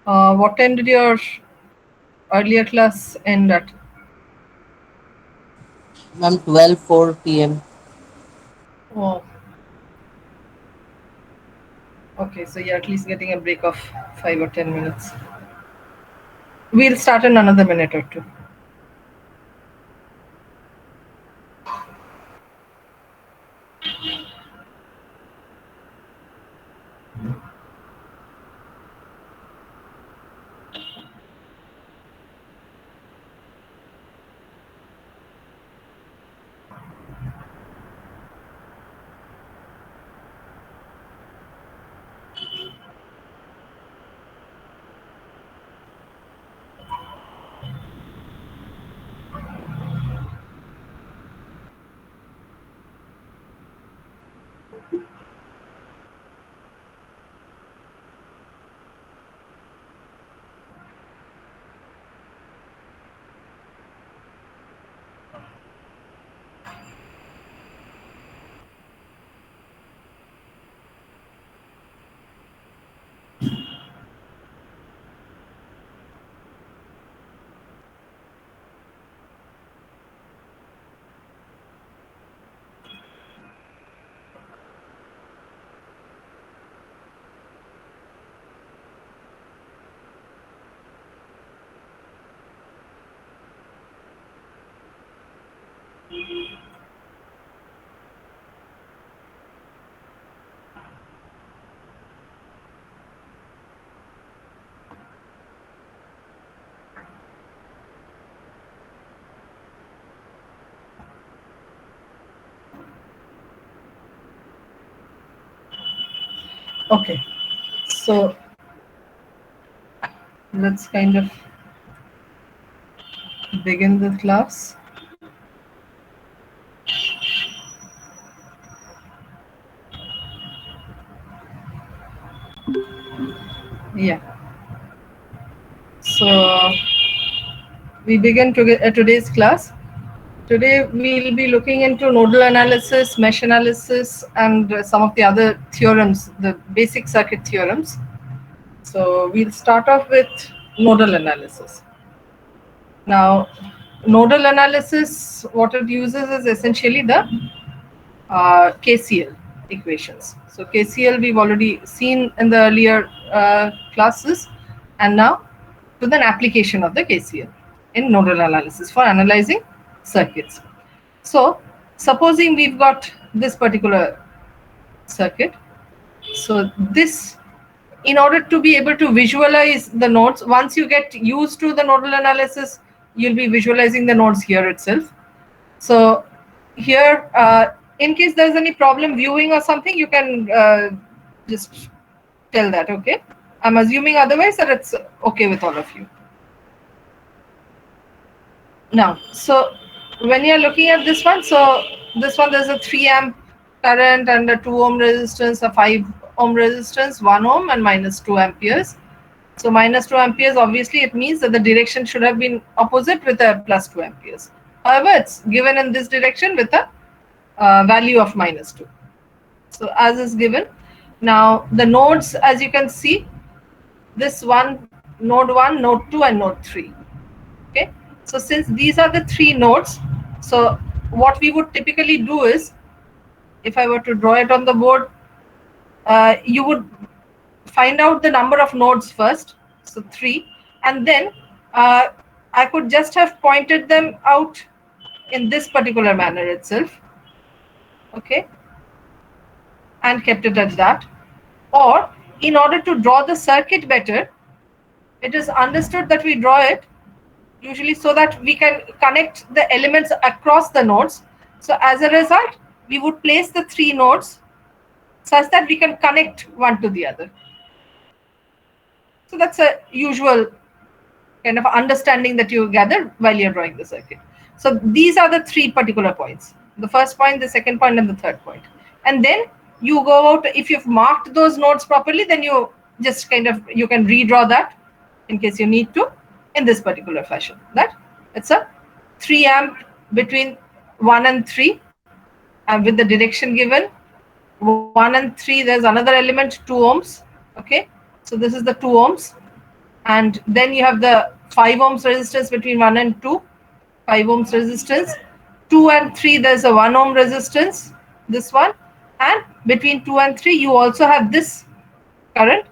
What time did your earlier class end at? Ma'am, 12:04 p.m. Oh, okay. So you're at least getting a break of 5 or 10 minutes. We'll start in another minute or two. Okay. So let's kind of begin the class. Yeah. So we begin today's class. Today we'll be looking into nodal analysis, mesh analysis, and some of the other theorems, the basic circuit theorems. So we'll start off with nodal analysis. Now, nodal analysis, what it uses is essentially the KCL equations. So KCL we've already seen in the earlier classes, and now to an application of the KCL in nodal analysis for analyzing circuits. So supposing we've got this particular circuit. So this, in order to be able to visualize the nodes, once you get used to the nodal analysis, you'll be visualizing the nodes here itself. So here, in case there's any problem viewing or something, you can just tell that, okay? I'm assuming otherwise that it's okay with all of you. Now, so when you're looking at this one, so this one there's a 3 amp current and a 2 ohm resistance, a 5 ohm resistance, 1 ohm and minus 2 amperes. So minus 2 amperes, obviously it means that the direction should have been opposite with a plus 2 amperes. However, it's given in this direction with a value of minus 2. So as is given. Now the nodes, as you can see, this one, node 1, node 2 and node 3. Okay. So since these are the 3 nodes, so what we would typically do is, if I were to draw it on the board, you would find out the number of nodes first, so 3, and then I could just have pointed them out in this particular manner itself, okay, and kept it at that. Or in order to draw the circuit better, it is understood that we draw it usually so that we can connect the elements across the nodes. So as a result, we would place the 3 nodes such that we can connect one to the other. So that's a usual kind of understanding that you gather while you're drawing the circuit. So these are the 3 particular points. The first point, the second point, and the third point. And then you go out, if you've marked those nodes properly, then you just kind of, you can redraw that in case you need to in this particular fashion. That it's a 3 amp between 1 and 3, and with the direction given 1 and 3, there's another element 2 ohms. Okay, so this is the 2 ohms. and then you have the 5 ohms resistance between 1 and 2, 5 ohms resistance. 2 and 3, there's a 1 ohm resistance, this one, and between 2 and 3 you also have this current.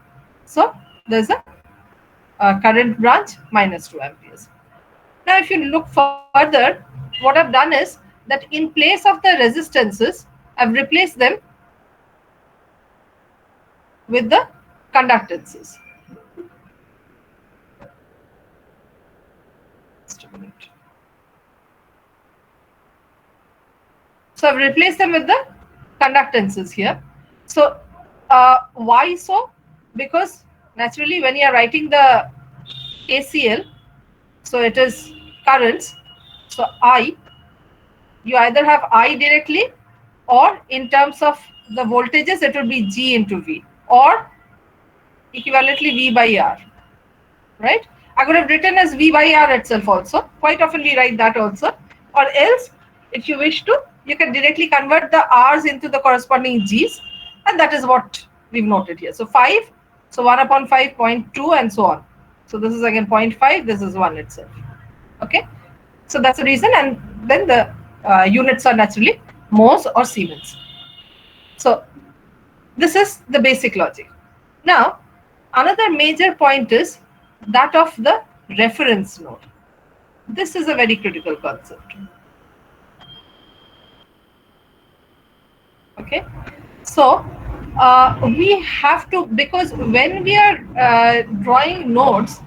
So there's a current branch minus 2 amperes. Now if you look further, what I've done is that in place of the resistances, I've replaced them with the conductances. Just a minute. So I've replaced them with the conductances here. So why so? Because naturally when you are writing the KCL, so it is currents. So I, you either have I directly, or in terms of the voltages it will be G into V, or equivalently V by R, right? I could have written as V by R itself also. Quite often we write that also. Or else, if you wish to, you can directly convert the R's into the corresponding G's, and that is what we've noted here. So 5, so 1 upon 5, 0.2, and so on. So this is again 0.5, this is 1 itself. Okay, so that's the reason, and then the units are naturally mhos or Siemens. So this is the basic logic. Now, another major point is that of the reference node. This is a very critical concept. Okay, so we have to, because when we are drawing nodes,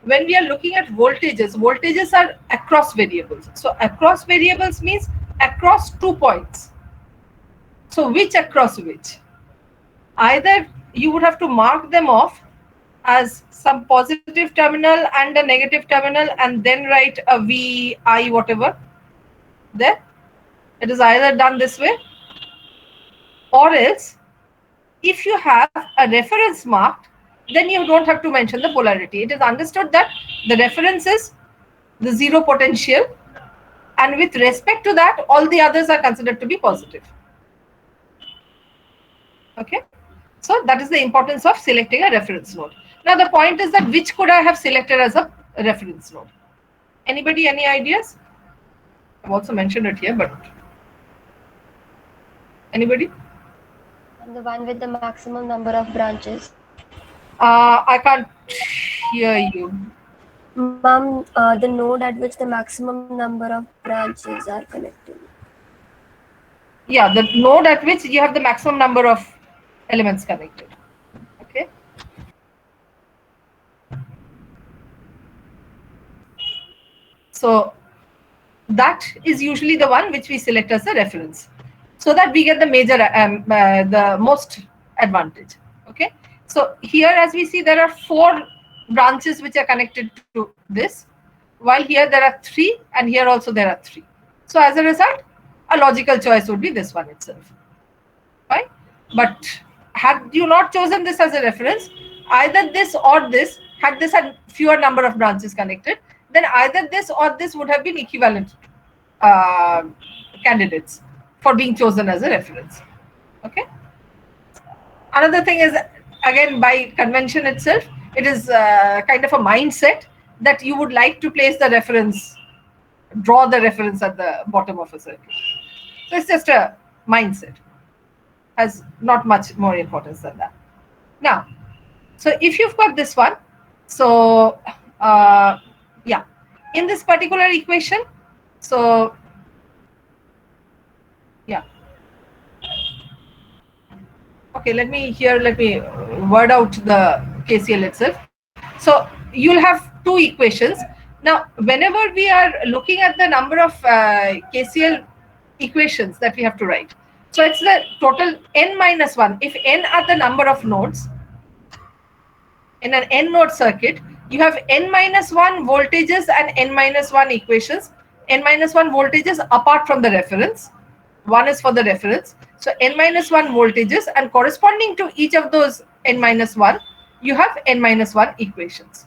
when we are looking at voltages, voltages are across variables. So across variables means across 2 points. So which across which? Either you would have to mark them off as some positive terminal and a negative terminal, and then write a V, I, whatever there. It is either done this way, or else if you have a reference marked, then you don't have to mention the polarity. It is understood that the reference is the zero potential, and with respect to that, all the others are considered to be positive. Okay, so that is the importance of selecting a reference node. Now the point is that which could I have selected as a reference node? Anybody, any ideas? I've also mentioned it here, but anybody? And the one with the maximum number of branches. I can't hear you. Ma'am, the node at which the maximum number of branches are connected. Yeah, the node at which you have the maximum number of elements connected. Okay. So that is usually the one which we select as a reference, so that we get the major, the most advantage. Okay. So here, as we see, there are 4 branches which are connected to this, while here there are 3, and here also there are 3. So as a result, a logical choice would be this one itself. Right? But had you not chosen this as a reference, either this or this, had this had fewer number of branches connected, then either this or this would have been equivalent candidates for being chosen as a reference. Okay. Another thing is, again, by convention itself, it is kind of a mindset that you would like to place the reference, draw the reference at the bottom of a circuit. So it's just a mindset, has not much more importance than that. Now, so if you've got this one, so yeah, in this particular equation, so yeah, okay, let me word out the KCL itself. So you'll have 2 equations. Now, whenever we are looking at the number of KCL equations that we have to write, so it's the total n minus 1. If n are the number of nodes in an n node circuit, you have n minus 1 voltages and n minus 1 equations. N minus 1 voltages apart from the reference. 1 is for the reference. So n minus 1 voltages, and corresponding to each of those n minus 1, you have n minus 1 equations.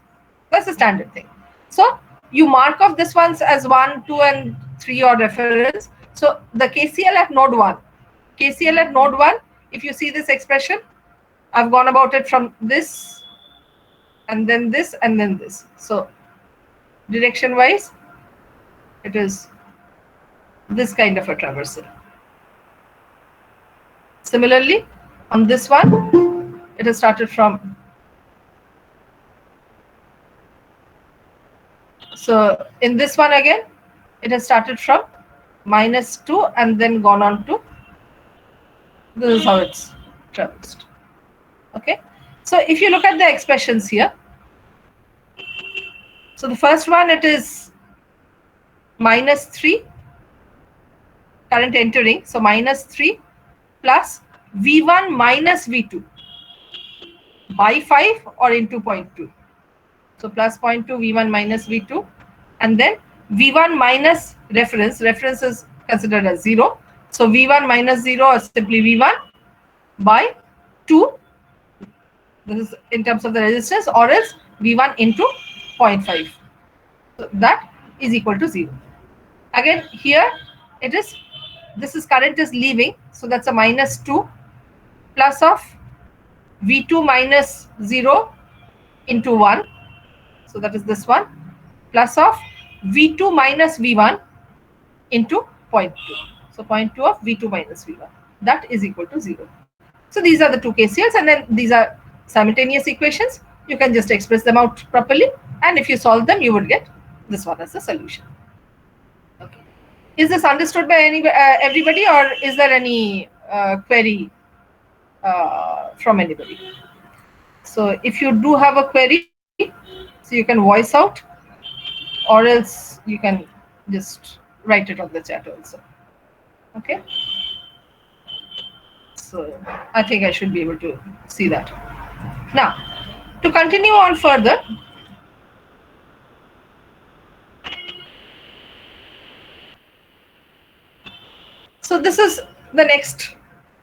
That's the standard thing. So you mark off this ones as 1, 2, and 3 or reference. So the KCL at node 1. KCL at node 1, if you see this expression, I've gone about it from this and then this, and then this. So direction wise, it is this kind of a traversal. Similarly, on this one, it has started from, so in this one again, it has started from -2 and then gone on to, this is how it's traversed. Okay, so if you look at the expressions here, so the first one, it is -3 current entering, so -3 plus V1 minus V2 by 5 or into 0.2. So plus 0.2 V1 minus V2, and then V1 minus reference. Reference is considered as 0. So V1 minus 0 or simply V1 by 2. This is in terms of the resistance, or else V1 into 0.5. So that is equal to 0. Again, here it is, this is current is leaving. So that's a -2 plus of V2 minus 0 into 1. So that is this one, plus of V2 minus V1 into 0.2. So 0.2 of V2 minus V1. That is equal to 0. So these are the two KCLs, and then these are simultaneous equations. You can just express them out properly, and if you solve them, you would get this one as a solution. Okay. Is this understood by everybody, or is there any query from anybody? So if you do have a query, so you can voice out, or else you can just write it on the chat also. Okay. So I think I should be able to see that. Now, to continue on further, so this is the next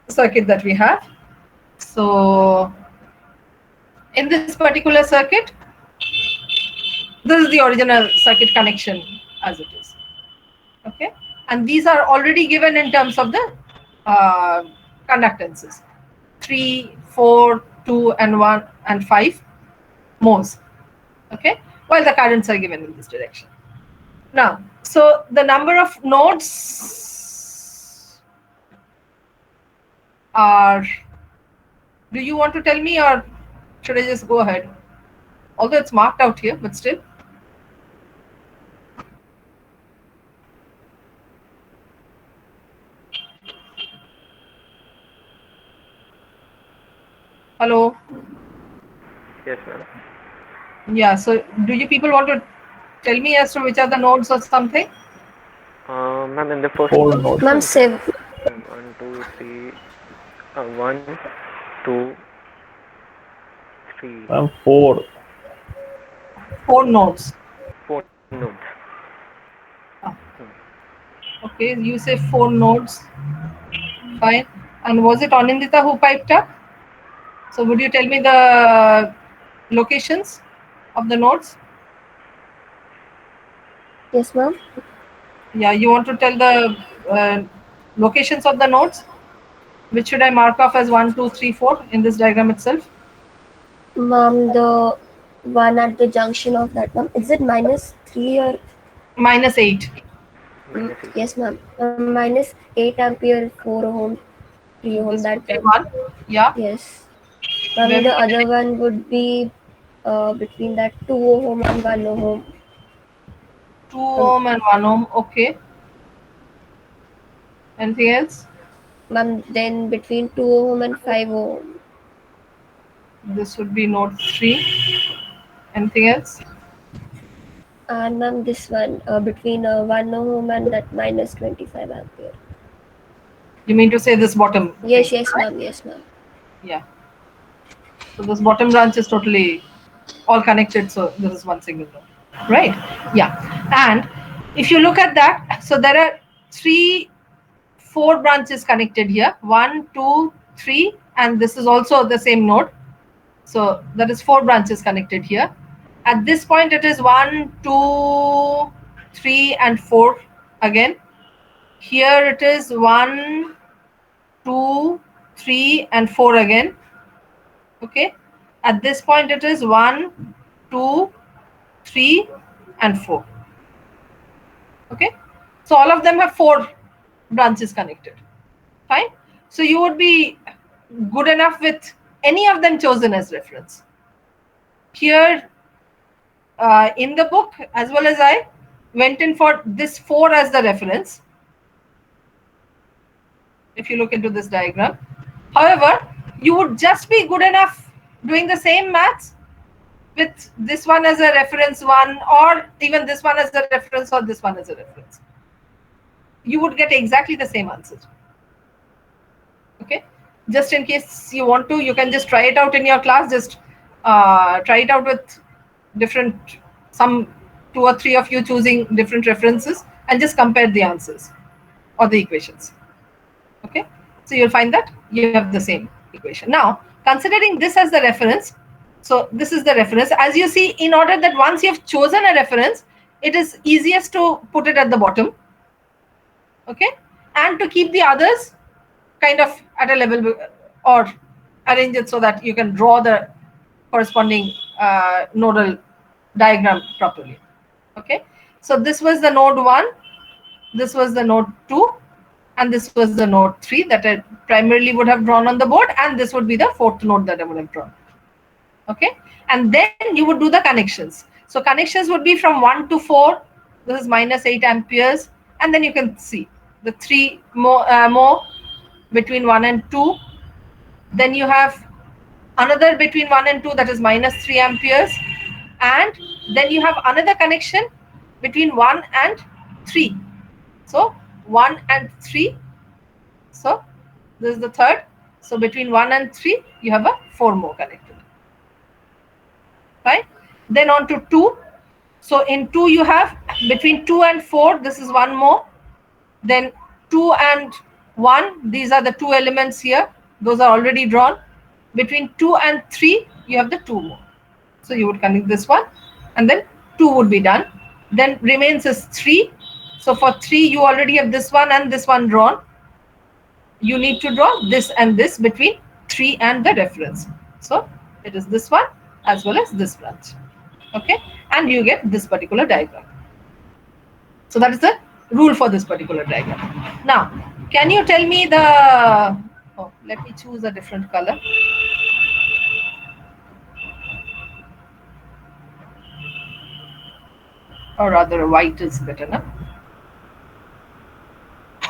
circuit that we have. So in this particular circuit, this is the original circuit connection as it is. Okay, and these are already given in terms of the conductances: 3, 4, 2, and 1 and 5 moles. Okay, while the currents are given in this direction. Now, so the number of nodes are, do you want to tell me, or should I just go ahead? Although it's marked out here, but still. Hello? Yes, ma'am. Yeah, so do you people want to tell me as to which are the nodes or something? Ma'am, in the first Four one, nodes. Ma'am, Siv. 1, 2, 3, 1, 2, 3, Ma'am, four. 4 nodes. 4 nodes. Okay, you say 4 nodes. Fine. And was it Anindita who piped up? So would you tell me the locations of the nodes? Yes, ma'am. Yeah, you want to tell the locations of the nodes? Which should I mark off as 1, 2, 3, 4 in this diagram itself? Ma'am, the one at the junction of that, ma'am. Is it -3 or? -8. -8. Yes, ma'am. -8 ampere, 4 ohm, 3 So ohm, this that would be one. 1. Yeah. Yes. Ma'am, Where the would other one would be between that 2 ohm and 1 ohm. 2 ohm and 1 ohm. Okay. Anything else? Ma'am, then between 2 ohm and 5 ohm. This would be node 3. Anything else? And ma'am, this one between 1 ohm and that -25 ampere. You mean to say this bottom? Yes, thing, yes, right? ma'am. Yes, ma'am. Yeah. So this bottom branch is totally all connected. So this is one single node, right? Yeah. And if you look at that, so there are 4 branches connected here. 1, 2, 3, and this is also the same node. So that is 4 branches connected here. At this point, it is 1, 2, 3, and 4 again. Here it is 1, 2, 3, and 4 again. Okay. At this point, it is 1, 2, 3, and 4. Okay, so all of them have 4 branches connected. Fine. So you would be good enough with any of them chosen as reference. Here in the book, as well as I went in for this 4 as the reference. If you look into this diagram. However, you would just be good enough doing the same maths with this one as a reference 1, or even this one as a reference, or this one as a reference. You would get exactly the same answer. Okay, just in case you want to, you can just try it out in your class. Just try it out with different, some 2 or 3 of you choosing different references, and just compare the answers or the equations. Okay, so you'll find that you have the same equation. Now, considering this as the reference, so this is the reference. As you see, in order that once you've chosen a reference, it is easiest to put it at the bottom. Okay, and to keep the others kind of at a level, or arrange it so that you can draw the corresponding nodal diagram properly. Okay, so this was the node 1, this was the node 2, and this was the node 3 that I primarily would have drawn on the board, and this would be the 4th node that I would have drawn. Okay, and then you would do the connections. So connections would be from 1 to 4. This is minus 8 amperes, and then you can see the 3 more between 1 and 2. Then you have another between 1 and 2, that is minus 3 amperes, and then you have another connection between 1 and 3. So 1 and 3. So this is the 3rd. So between 1 and 3, you have a 4 more connected. Right? Then on to 2. So in 2, you have between 2 and 4, this is 1 more. Then 2 and 1, these are the 2 elements here. Those are already drawn. Between 2 and 3, you have the 2 more. So you would connect this one, and then 2 would be done. Then remains is 3. So for 3, you already have this one and this one drawn. You need to draw this and this between 3 and the reference. So it is this one as well as this branch. Okay, and you get this particular diagram. So that is the rule for this particular diagram. Now, can you tell me the, oh, let me choose a different color. Or rather, white is better now.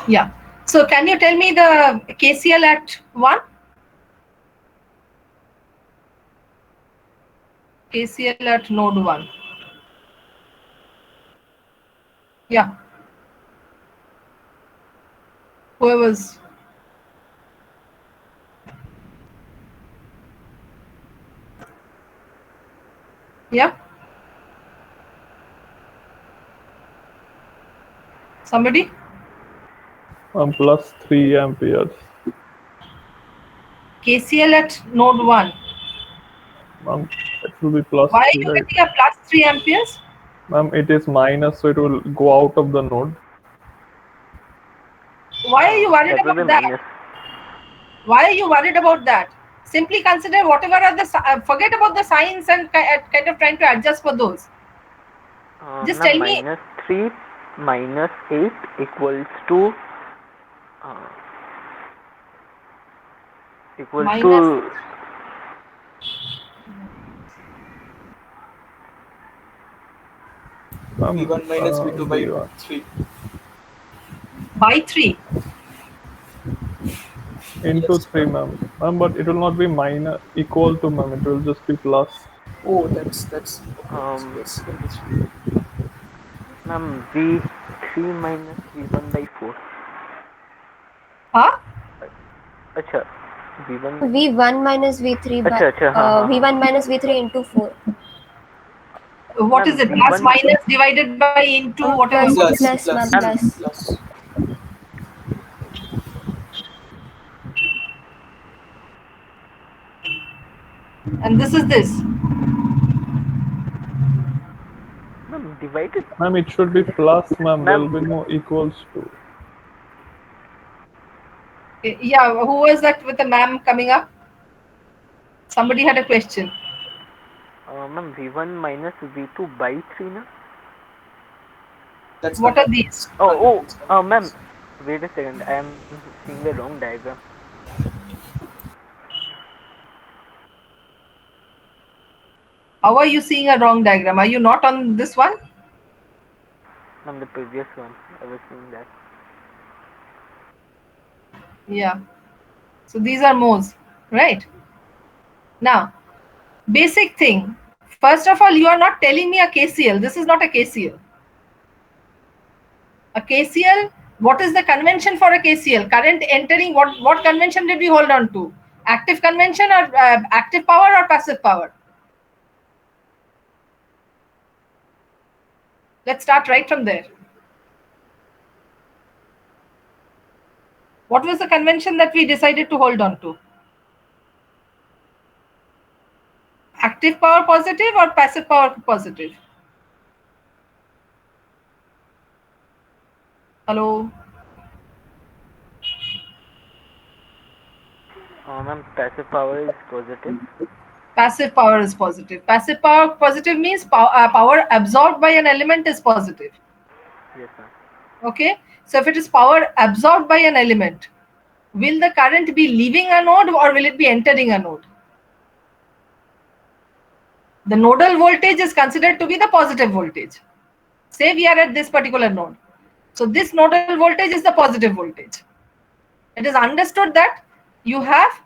Yeah. So can you tell me the KCL at 1? KCL at node 1. Yeah. Whoever's. Yeah. Somebody? Plus 3 amperes. KCL at node 1. It will be plus. Why are 3, you right? getting a plus 3 amperes? Ma'am, it is minus, so it will go out of the node. Why are you worried That will about be that? minus. Why are you worried about that? Simply consider whatever are the, forget about the signs and kind of trying to adjust for those. Just Now tell me. minus 3 minus 8 equals to Minus. V1 minus V2 by V1. 3. By 3. Into 3, ma'am. Ma'am, but it will not be minus equal to, ma'am. It will just be plus. Oh, that's yes. Ma'am, V3 minus V1 by 4. Huh? Acha, V1. V1 minus V3 by Acha, हाँ, V1 minus V3 into 4. What Ma'am, is it? V1 Plus minus divided by into whatever. Plus, ma'am, plus. Plus. And this is this. Ma'am, divided. Ma'am, it should be plus, ma'am. There will be no equals to. Yeah, who was that with the ma'am coming up? Somebody had a question. Ma'am, V1 minus V2 by 3, na? That's What are conductance. these? Ma'am, wait a second. I am seeing the wrong diagram. How are you seeing a wrong diagram? Are you not on this one? Ma'am, the previous one. I was seeing that. Yeah. So these are modes, right? Now, basic thing. First of all, you are not telling me a KCL. This is not a KCL. A KCL, what is the convention for a KCL? Current entering, what convention did we hold on to? Active convention or active power or passive power? Let's start right from there. What was the convention that we decided to hold on to? Active power positive or passive power positive? Hello? Ma'am, passive power is positive. Passive power is positive. Passive power positive means power absorbed by an element is positive. Yes, ma'am. Okay? So if it is power absorbed by an element, will the current be leaving a node or will it be entering a node? The nodal voltage is considered to be the positive voltage. Say we are at this particular node. So this nodal voltage is the positive voltage. It is understood that you have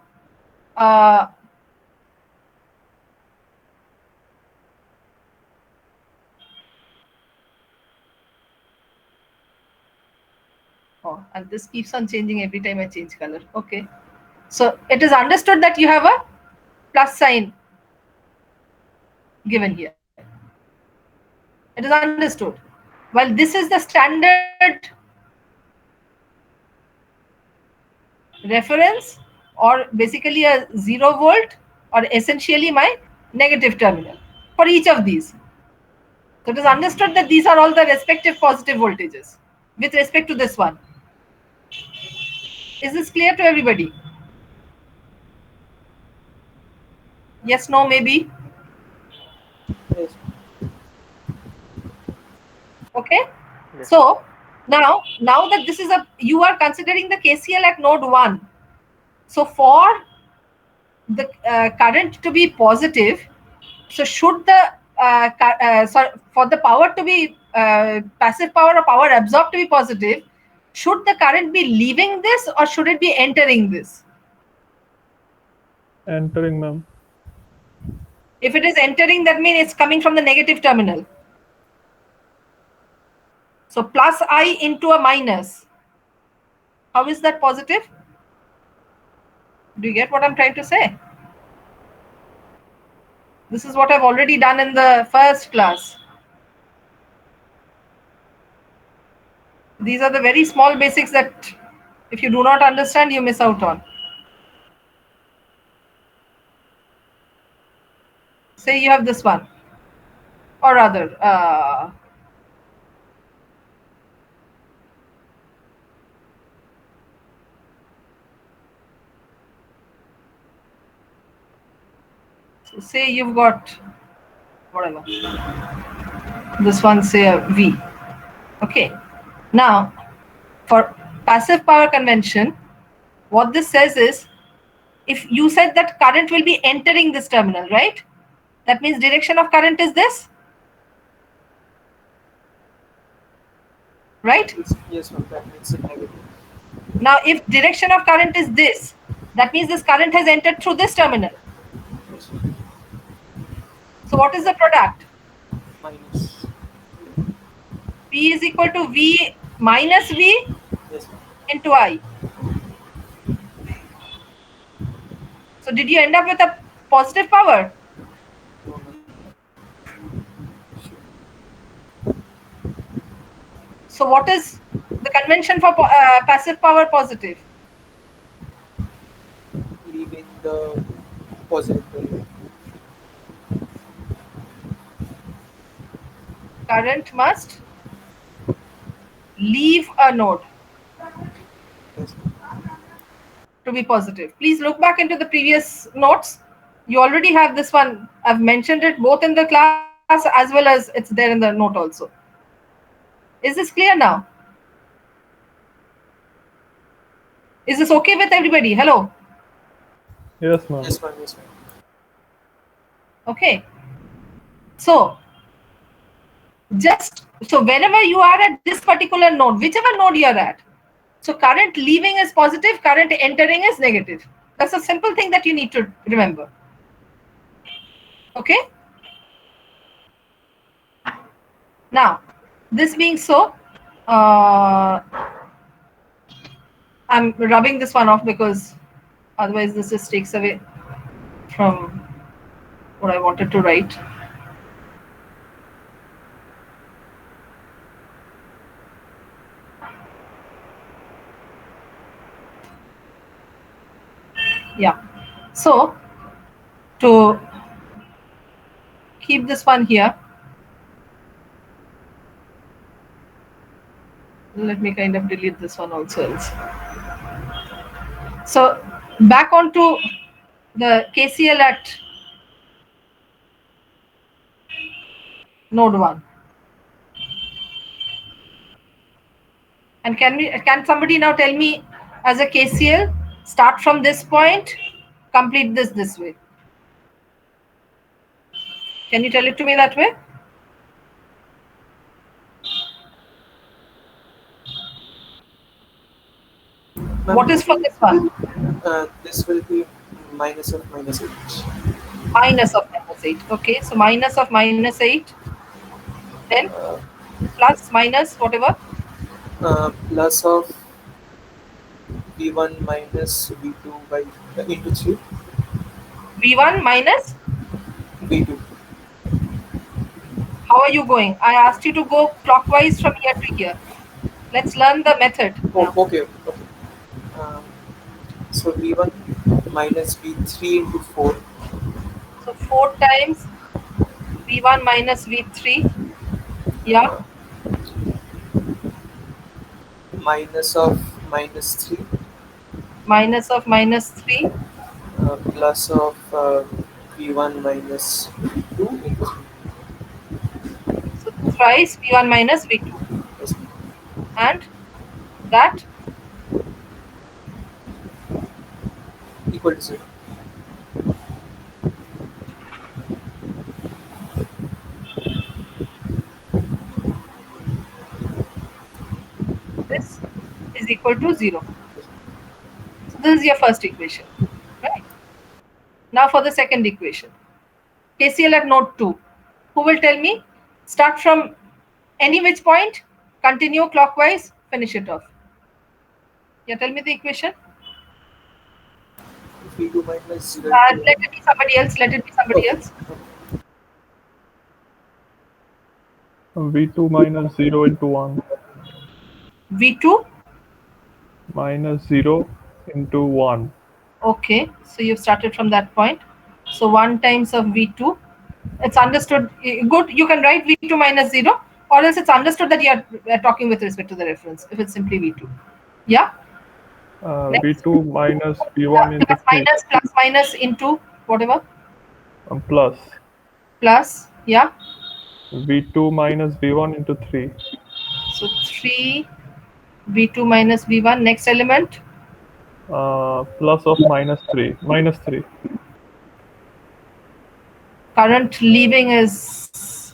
and this keeps on changing every time I change color. Okay. So it is understood that you have a plus sign given here. It is understood. Well, this is the standard reference or basically a 0 volt or essentially my negative terminal for each of these. So it is understood that these are all the respective positive voltages with respect to this one. Is this clear to everybody? Yes, no, maybe? Yes. Okay. Yes. So now that this is you are considering the KCL at node 1. So for the current to be positive, so should the for the power to be passive power or power absorbed to be positive, should the current be leaving this or should it be entering this? Entering, ma'am. If it is entering, that means it's coming from the negative terminal. So plus I into a minus. How is that positive? Do you get what I'm trying to say? This is what I've already done in the first class. These are the very small basics that if you do not understand, you miss out on. Say you have this one, or rather, so say you've got whatever. This one, say a V. Okay. Now, for passive power convention, what this says is, if you said that current will be entering this terminal, right? That means direction of current is this, right? Yes, ma'am. That means a negative. Now, if direction of current is this, that means this current has entered through this terminal. Yes. So what is the product? Minus. P is equal to V minus V Yes, ma'am. into I. So did you end up with a positive power? No, ma'am. So what is the convention for passive power positive? Leaving the positive terminal. Current must leave a node Yes. to be positive. Please look back into the previous notes. You already have this one. I've mentioned it both in the class as well as it's there in the note also. Is this clear now? Is this okay with everybody? Hello. Yes, ma'am. Yes, ma'am. Yes, ma'am. Okay. So whenever you are at this particular node, whichever node you're at, so current leaving is positive, current entering is negative. That's a simple thing that you need to remember. Okay. Now, this being so, I'm rubbing this one off because otherwise this just takes away from what I wanted to write. Yeah. So to keep this one here, let me kind of delete this one also else. So back onto the KCL at node 1. And can somebody now tell me, as a KCL, start from this point, complete this way? Can you tell it to me that way? Ma'am, What is for this one? this will be minus of -8. Minus of -8. Okay, so minus of -8. Then Uh, plus, minus, whatever. Plus of V1 minus V2 by into 3 V1 minus. V2. How are you going? I asked you to go clockwise from here to here. Let's learn the method Oh, now. okay. Okay. Um, so V1 minus V3 into 4. So 4 times V1 minus V3. Yeah. Uh, minus of -3 Minus of -3. plus of V1 minus V2 into 3. So thrice V1 minus V2. Yes. And that Equal to 0. this is equal to 0. So this is your first equation. Right. Now for the second equation. KCL at node 2. Who will tell me? Start from any which point, continue clockwise, finish it off. Yeah, tell me the equation. V2 minus 0. Let it be somebody else. Let it be somebody else. V2 minus 0 into 1 V2. minus 0 into 1. Okay, so you've started from that point. So 1 times of V2. It's understood. Good. You can write V2 minus 0, or else it's understood that you're talking with respect to the reference if it's simply V2. Yeah. Next. V2 minus V1 into Plus 3 minus into whatever. plus Plus. Yeah. V2 minus V1 into 3 So 3 V2 minus V1. Next element. plus of minus 3 Current leaving is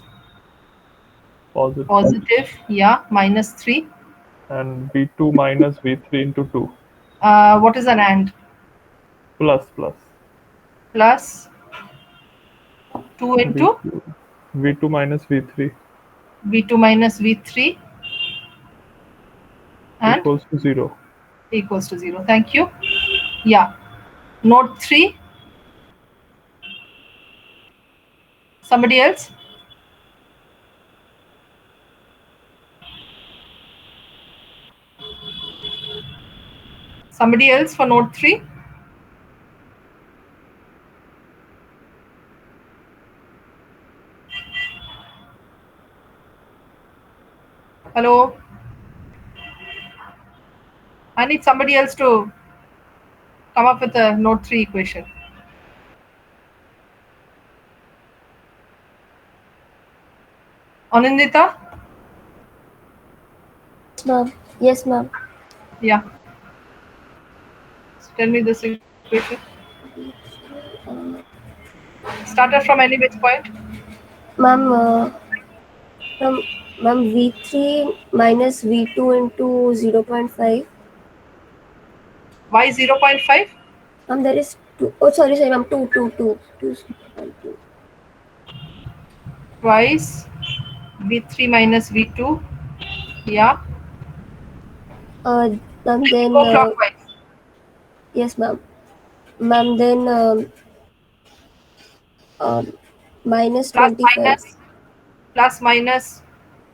positive Yeah. Minus 3. and V2 minus V3 into 2 What is an AND? plus Plus 2 into V2 minus V3 V2 minus V3 and equals to 0. equals to 0. Thank you. Yeah. Node 3. Somebody else? Somebody else for node 3? Hello? I need somebody else to come up with a node 3 equation. Anindita? Ma'am. Yes, ma'am. Yeah. So tell me this equation. Started from any which point? Ma'am, from ma'am V3 minus V2 into 0.5. Why 0.5? Ma'am, there is two. Oh, sorry, ma'am. 2. Twice V3 minus V2. Yeah. Ma'am, then Go clockwise. yes, ma'am. Ma'am, then minus Plus 25. minus, plus minus,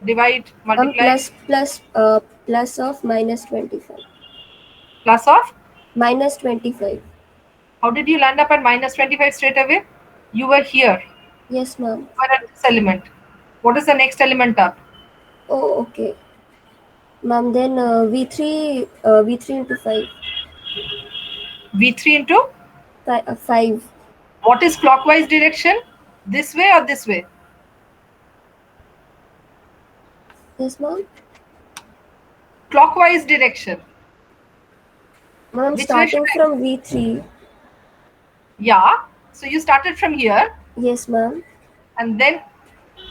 divide, Ma'am, multiply. plus of minus 25. Plus of? Minus 25. How did you land up at minus 25 straight away? You were here. Yes, ma'am. You were at this element. What is the next element up? Oh, okay. Ma'am, then V3 into 5. V3 into? 5. What is clockwise direction? This way or this way? Yes, ma'am. Clockwise direction. Ma'am, Which way should starting I? from V3. Yeah. So you started from here Yes, ma'am. and then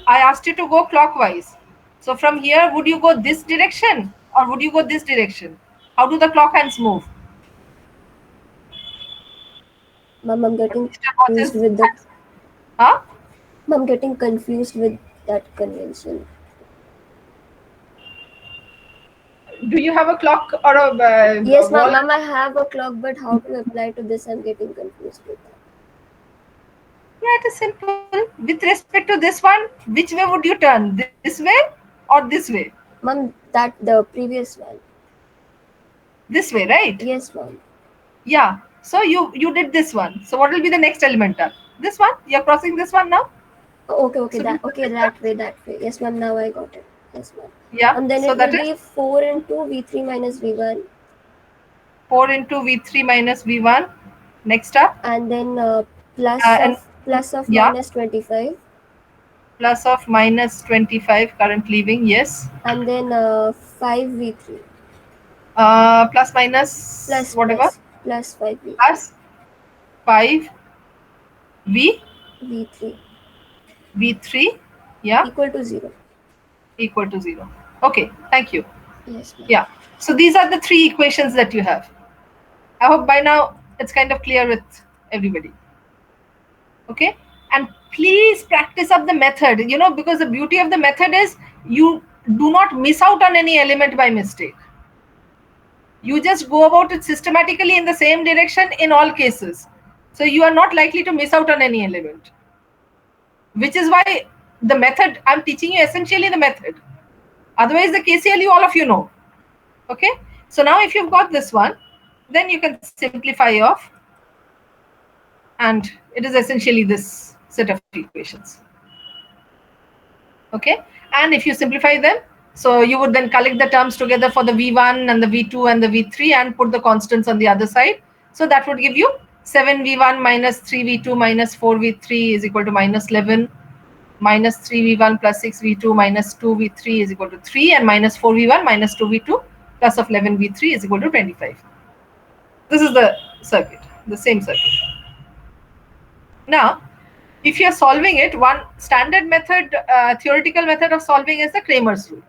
I asked you to go clockwise. So from here, would you go this direction or would you go this direction? How do the clock hands move? Ma'am, I'm What getting Mr. Watts confused is with that. huh? I'm getting confused with that convention. Do you have a clock or a Yes, wall? ma'am. I have a clock, but how to apply to this? I'm getting confused with that. Yeah, it is simple. With respect to this one, which way would you turn? This way or this way? Ma'am, the previous one. This way, right? Yes, ma'am. Yeah. So you did this one. So what will be the next element up? This one? You're crossing this one now? Okay, So that this one. that way. Yes, ma'am. Now I got it. Yes, ma'am. Yeah. And then So it that will is be 4 into V3 minus V1. 4 into V3 minus V1. Next up. And then And plus of yeah, minus 25. plus of minus 25 current leaving, yes. And then 5 V3. Plus minus whatever. Plus 5 V3. Plus 5 V3 V3. Yeah. equal to 0. Equal to 0. Okay. Thank you. Yes, ma'am. Yeah. So these are the three equations that you have. I hope by now it's kind of clear with everybody. Okay. And please practice up the method, because the beauty of the method is you do not miss out on any element by mistake. You just go about it systematically in the same direction in all cases. So you are not likely to miss out on any element. Which is why the method, I'm teaching you essentially the method. Otherwise, the KCLU, all of you know. Okay. So now if you've got this one, then you can simplify off. And it is essentially this set of equations. Okay. And if you simplify them, so you would then collect the terms together for the V1 and the V2 and the V3 and put the constants on the other side. So that would give you 7V1 minus 3V2 minus 4V3 is equal to minus 11. Minus 3V1 plus 6V2 minus 2V3 is equal to 3, and minus 4V1 minus 2V2 plus of 11V3 is equal to 25. This is the circuit, the same circuit. Now, if you are solving it, one standard method, theoretical method of solving is the Cramer's rule.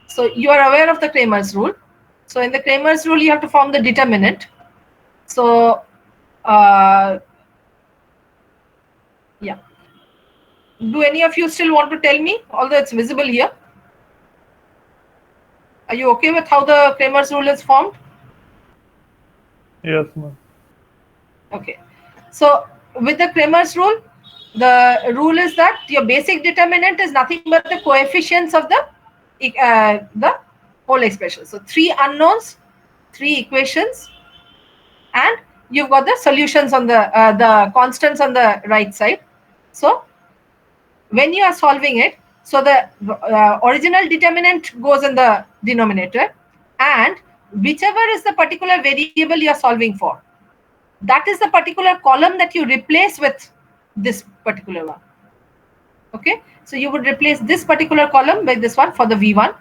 So you are aware of the Cramer's rule. So in the Cramer's rule, you have to form the determinant. So, yeah. Do any of you still want to tell me, although it's visible here? Are you okay with how the Cramer's rule is formed? Yes, ma'am. Okay. So with the Cramer's rule, the rule is that your basic determinant is nothing but the coefficients of the whole expression. So 3 unknowns, 3 equations, and you've got the solutions on the constants on the right side. So when you are solving it, so the original determinant goes in the denominator, and whichever is the particular variable you are solving for, that is the particular column that you replace with this particular one. Okay, so you would replace this particular column by this one for the V1.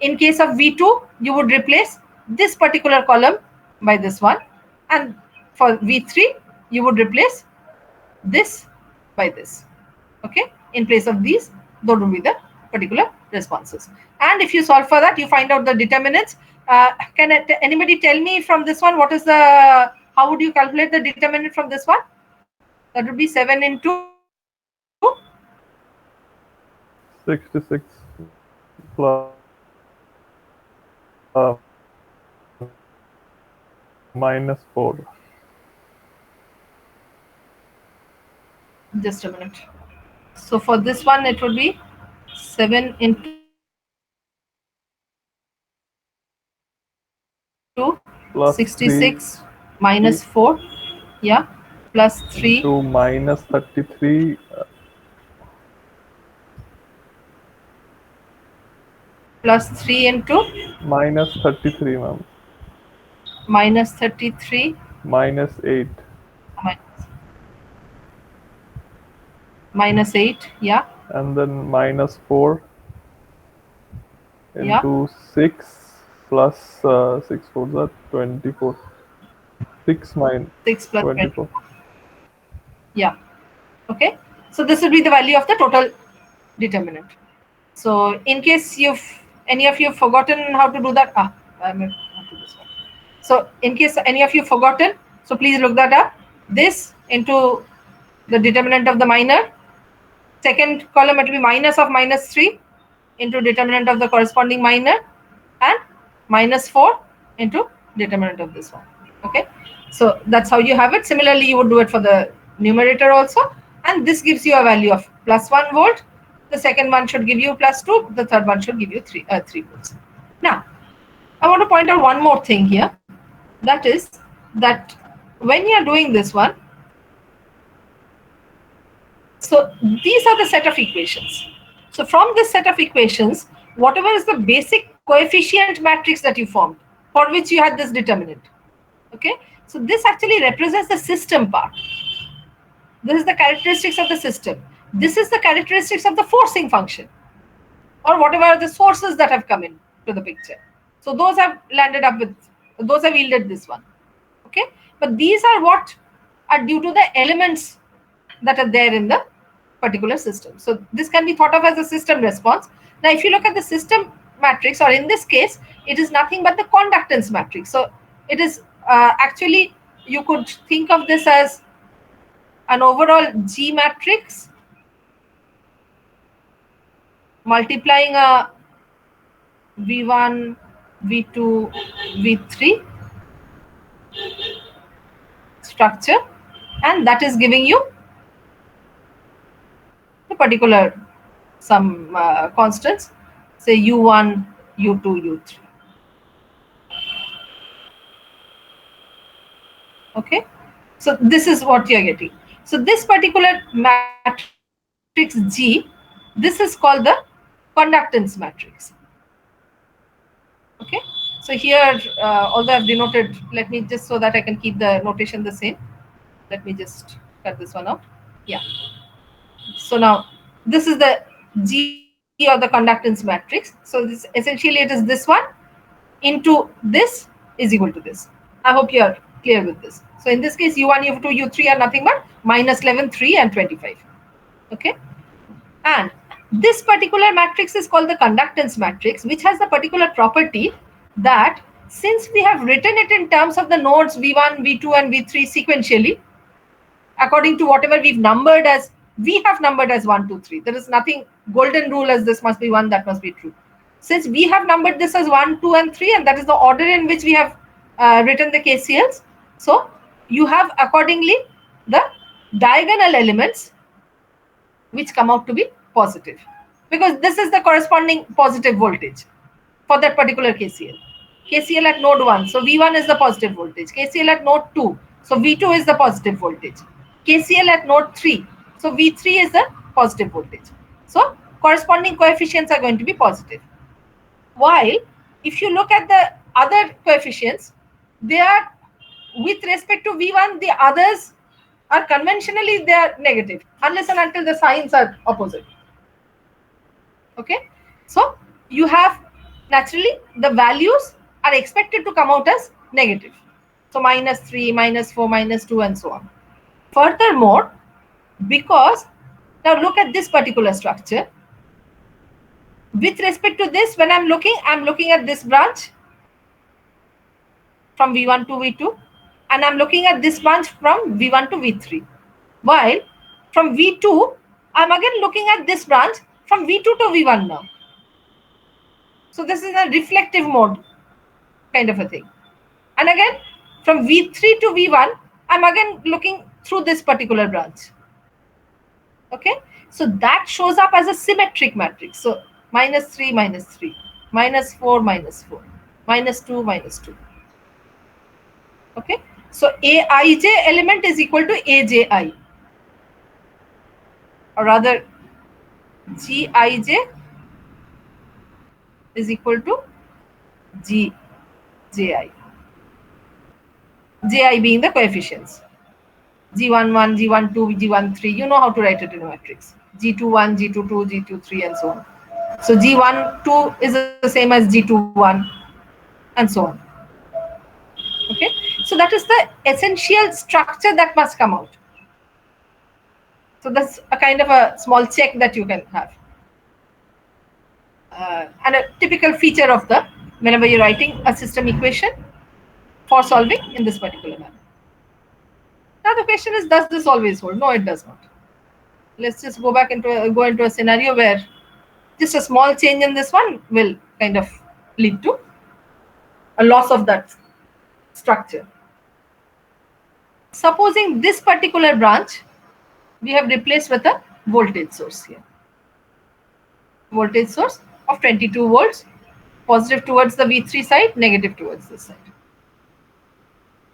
In case of V2, you would replace this particular column by this one, and for V3, you would replace this by this. Okay, in place of these, those will be the particular responses. And if you solve for that, you find out the determinants. Can anybody tell me from this one what is the, how would you calculate the determinant from this one? That would be 7 into 66 plus minus 4. just a minute. So for this one, it would be 7 into Plus 66 minus 4, yeah, plus 3 to minus 33 plus 3 into minus 33, ma'am. minus 33 Minus 8. minus 8, yeah, And then minus 4 Yeah. into 6 plus 6 4s are 24. 6 minus 6 plus 24. yeah. Okay, so this would be the value of the total determinant. So in case any of you have forgotten how to do that, I'm going to do this one. So in case any of you have forgotten, so please look that up. This into the determinant of the minor. Second column, it will be minus of minus 3 into determinant of the corresponding minor, and minus 4 into determinant of this one. Okay, so that's how you have it. Similarly, you would do it for the numerator also, and this gives you a value of plus 1 volt. The second one should give you plus 2. The third one should give you 3 volts. Now, I want to point out one more thing here. That is that when you are doing this one, so these are the set of equations. So from this set of equations, whatever is the basic coefficient matrix that you formed, for which you had this determinant. Okay, so this actually represents the system part. This is the characteristics of the system. This is the characteristics of the forcing function, or whatever are the sources that have come in to the picture. So those have landed up with, those have yielded this one. Okay, but these are what are due to the elements that are there in the particular system. So this can be thought of as a system response. Now, if you look at the system matrix, or in this case, it is nothing but the conductance matrix. So it is actually, you could think of this as an overall G matrix multiplying a V1, V2, V3 structure, and that is giving you a particular some constants, say U1, U2, U3. Okay, so this is what you're getting. So this particular matrix G, this is called the conductance matrix. Okay, so here, although I've denoted, let me just, so that I can keep the notation the same, let me just cut this one out. Yeah. So now this is the G, or the conductance matrix. So this essentially, it is this one into this is equal to this. I hope you are clear with this. So in this case, U1, U2, U3 are nothing but minus 11, 3 and 25. Okay, and this particular matrix is called the conductance matrix, which has the particular property that since we have written it in terms of the nodes V1, V2 and V3 sequentially, according to whatever we've numbered as, we have numbered as 1, 2, 3. There is nothing golden rule as this must be 1, that must be true. Since we have numbered this as 1, 2 and 3, and that is the order in which we have written the KCLs, so you have accordingly the diagonal elements which come out to be positive, because this is the corresponding positive voltage for that particular KCL. KCL at node 1, so V1 is the positive voltage. KCL at node 2, so V2 is the positive voltage. KCL at node 3, so V3 is the positive voltage. So corresponding coefficients are going to be positive. While if you look at the other coefficients, they are with respect to V1, the others are conventionally they are negative, unless and until the signs are opposite. Okay, so you have naturally the values are expected to come out as negative. So -3, -4, -2, and so on. Furthermore, because now look at this particular structure. With respect to this, when I'm looking at this branch from V1 to V2, and I'm looking at this branch from V1 to V3. While from V2, I'm again looking at this branch from V2 to V1 now. So this is a reflective mode kind of a thing. And again, from V3 to V1, I'm again looking through this particular branch. Okay, so that shows up as a symmetric matrix. So -3, -3, -4, -4, -2, -2. Okay, so Aij element is equal to Aj, or rather Gij is equal to Ji, Ji being the coefficients. G11, G12, G13, you know how to write it in a matrix. G21, G22, G23, and so on. So G12 is the same as G21, and so on. Okay, so that is the essential structure that must come out. So that's a kind of a small check that you can have. And a typical feature of the, whenever you're writing a system equation for solving in this particular manner. Now the question is, does this always hold? No, it does not. Let's just go into a scenario where just a small change in this one will kind of lead to a loss of that structure. Supposing this particular branch we have replaced with a voltage source here. Voltage source of 22 volts, positive towards the V3 side, negative towards this side.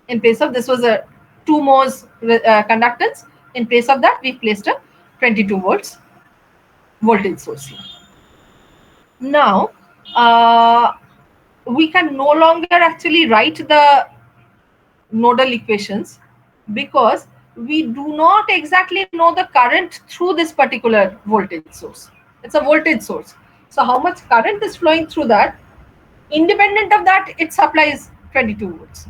In place of this was a 2 Mohs conductance. In place of that, we placed a 22 volts voltage source here. Now, we can no longer actually write the nodal equations because we do not exactly know the current through this particular voltage source. It's a voltage source. So how much current is flowing through that? Independent of that, it supplies 22 volts.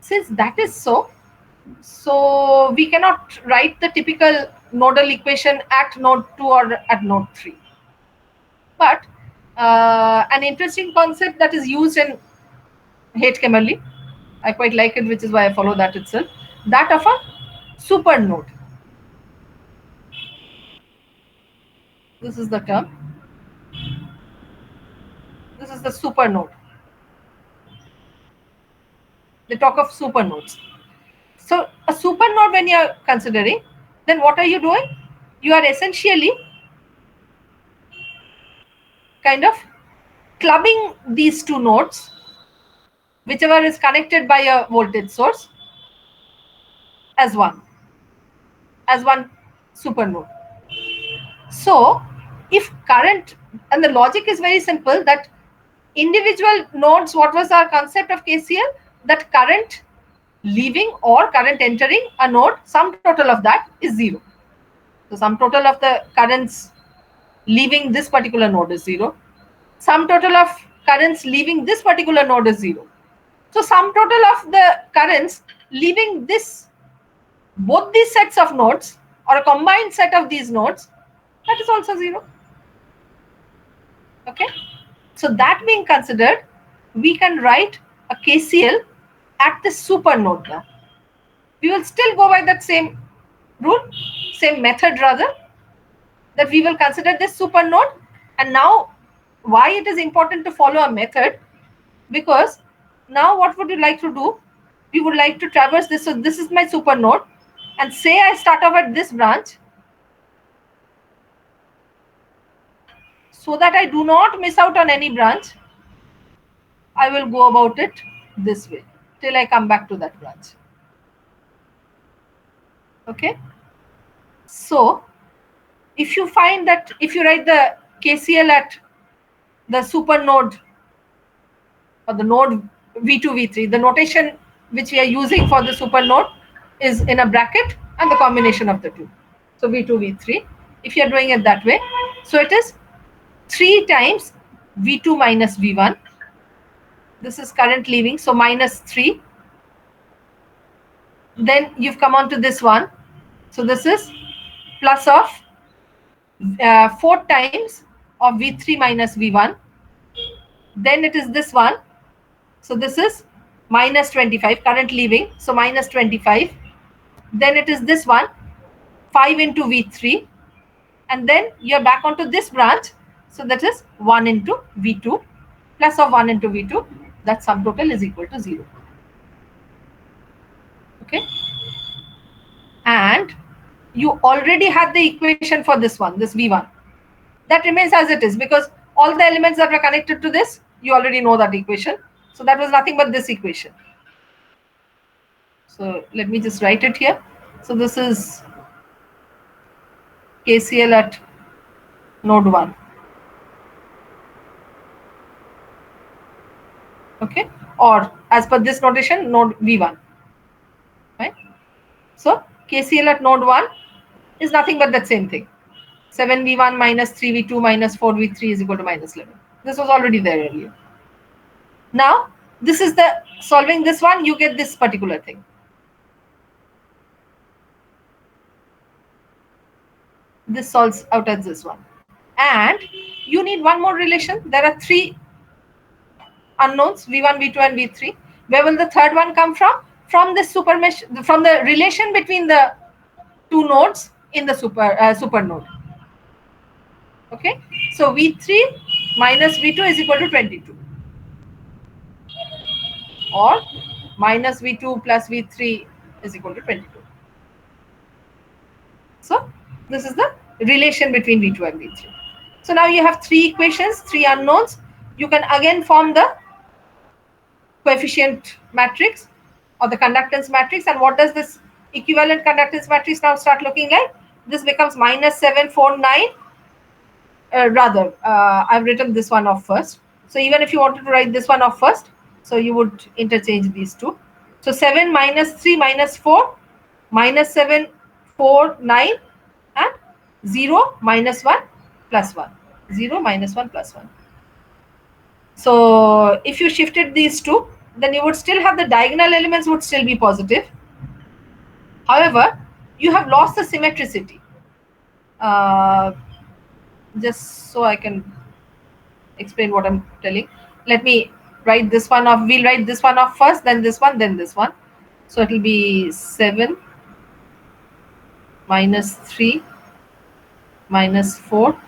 Since that is so we cannot write the typical nodal equation at node 2 or at node 3. But an interesting concept that is used in Haight-Kemerly, I quite like it, which is why I follow that itself, that of a supernode. This is the term. This is the supernode. They talk of supernodes. So a supernode, when you are considering, then what are you doing? You are essentially kind of clubbing these two nodes, whichever is connected by a voltage source, as one supernode. So if current, and the logic is very simple, that individual nodes, what was our concept of KCL? That current leaving or current entering a node, sum total of that is 0. So sum total of the currents leaving this particular node is 0. Sum total of currents leaving this particular node is 0. So sum total of the currents leaving this, both these sets of nodes or a combined set of these nodes, that is also 0. Okay. So that being considered, we can write a KCL at the supernode now. We will still go by that same rule, same method rather, that we will consider this supernode. And now why it is important to follow a method, because now what would you like to do? We would like to traverse this. So this is my supernode, and say I start off at this branch, so that I do not miss out on any branch, I will go about it this way till I come back to that branch. Okay. So if you find that, if you write the KCL at the supernode or the node V2, V3, the notation which we are using for the supernode is in a bracket and the combination of the two. So V2, V3, if you are doing it that way, So it is 3 times V2 minus V1. This is current leaving, so minus 3. Then you've come on to this one. So this is plus of 4 times of V3 minus V1. Then it is this one. So this is minus 25, current leaving, so minus 25. Then it is this one, 5 into V3. And then you're back onto this branch. So that is 1 into V2 plus of 1 into V2. That sum total is equal to 0. Okay. And you already had the equation for this one, this V1. That remains as it is because all the elements that are connected to this, you already know that equation. So that was nothing but this equation. So let me just write it here. So this is KCL at node 1. Okay, or as per this notation, node V1. Right? So KCL at node 1 is nothing but that same thing. 7V1 minus 3V2 minus 4V3 is equal to minus 11. This was already there earlier. Now, this is the solving this one, you get this particular thing. This solves out as this one. And you need one more relation. There are 3 unknowns, V1, V2 and V3. Where will the third one come from? From the super mesh, from the relation between the 2 nodes in the super node. Okay, so V3 minus V2 is equal to 22, or minus V2 plus V3 is equal to 22. So this is the relation between V2 and V3. So now you have 3 equations, 3 unknowns. You can again form the coefficient matrix or the conductance matrix. And what does this equivalent conductance matrix now start looking like? This becomes minus 7, 4, 9. I've written this one off first. So even if you wanted to write this one off first, so you would interchange these two. So 7 minus 3 minus 4, minus 7, 4, 9, and 0 minus 1 plus 1. 0 minus 1 plus 1. So if you shifted these two, then you would still have the diagonal elements would still be positive. However, you have lost the symmetricity. Just so I can explain what I'm telling. Let me write this one off. We'll write this one off first, then this one, then this one. So it will be 7 minus 3 minus 4.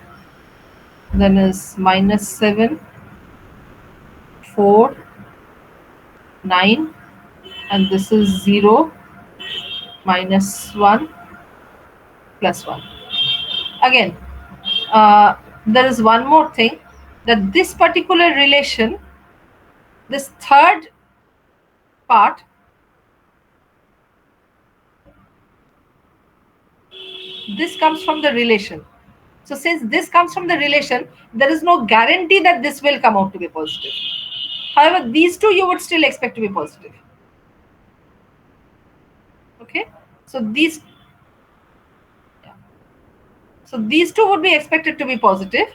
Then is minus 7, 4, 9. And this is 0 minus 1 plus 1. Again, there is one more thing, that this particular relation, this third part, this comes from the relation. So since this comes from the relation, there is no guarantee that this will come out to be positive. However, these two you would still expect to be positive. Okay, so these two would be expected to be positive,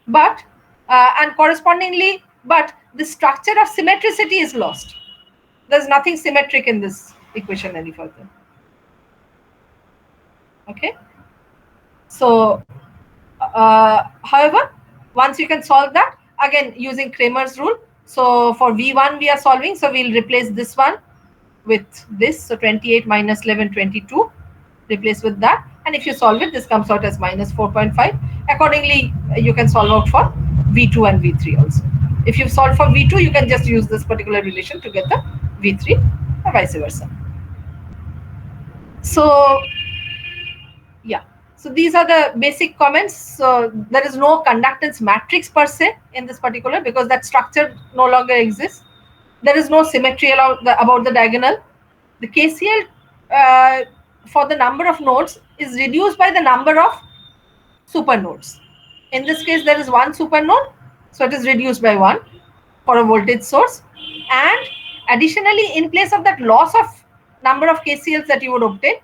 but and correspondingly, but the structure of symmetricity is lost. There's nothing symmetric in this equation any further. Okay, so however, once you can solve that, again using Kramer's rule. So for V1 we are solving, so we'll replace this one with this. So 28 minus 11, 22. Replace with that, and if you solve it, this comes out as minus 4.5. Accordingly, you can solve out for V2 and V3 also. If you solve for V2, you can just use this particular relation to get the V3 or vice versa. So yeah, so these are the basic comments. So there is no conductance matrix per se in this particular, because that structure no longer exists. There is no symmetry about the diagonal. The KCL for the number of nodes is reduced by the number of supernodes. In this case, there is one supernode, so it is reduced by 1 for a voltage source. And additionally, in place of that loss of number of KCLs that you would obtain,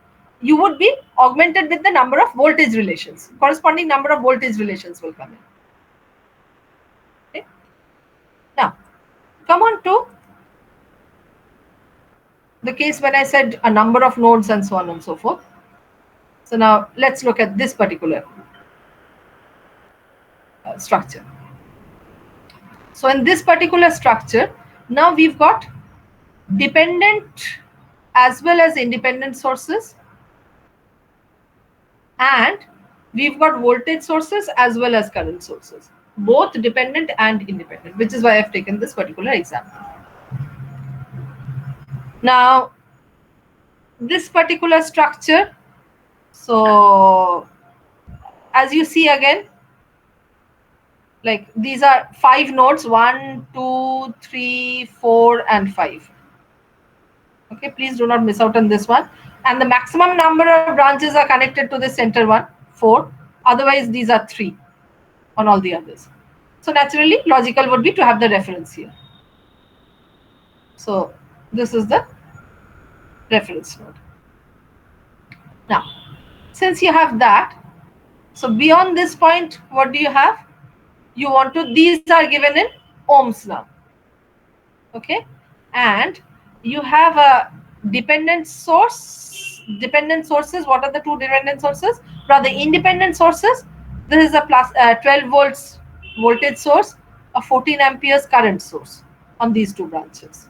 you would be augmented with the number of voltage relations. Corresponding number of voltage relations will come in. Okay. Now, come on to the case when I said a number of nodes and so on and so forth. So now let's look at this particular structure. So in this particular structure, now we've got dependent as well as independent sources, and we've got voltage sources as well as current sources, both dependent and independent, which is why I've taken this particular example. Now, this particular structure, so as you see again, like these are 5 nodes, 1, 2, 3, 4, and 5. Okay, please do not miss out on this one. And the maximum number of branches are connected to the center one, 4. Otherwise, these are 3 on all the others. So naturally, logical would be to have the reference here. So this is the reference node. Now, since you have that, so beyond this point, what do you have? You want to, these are given in ohms now. Okay, and you have a dependent source, dependent sources. What are the 2 dependent sources? Rather, independent sources. This is a plus 12 volts voltage source, a 14 amperes current source on these 2 branches.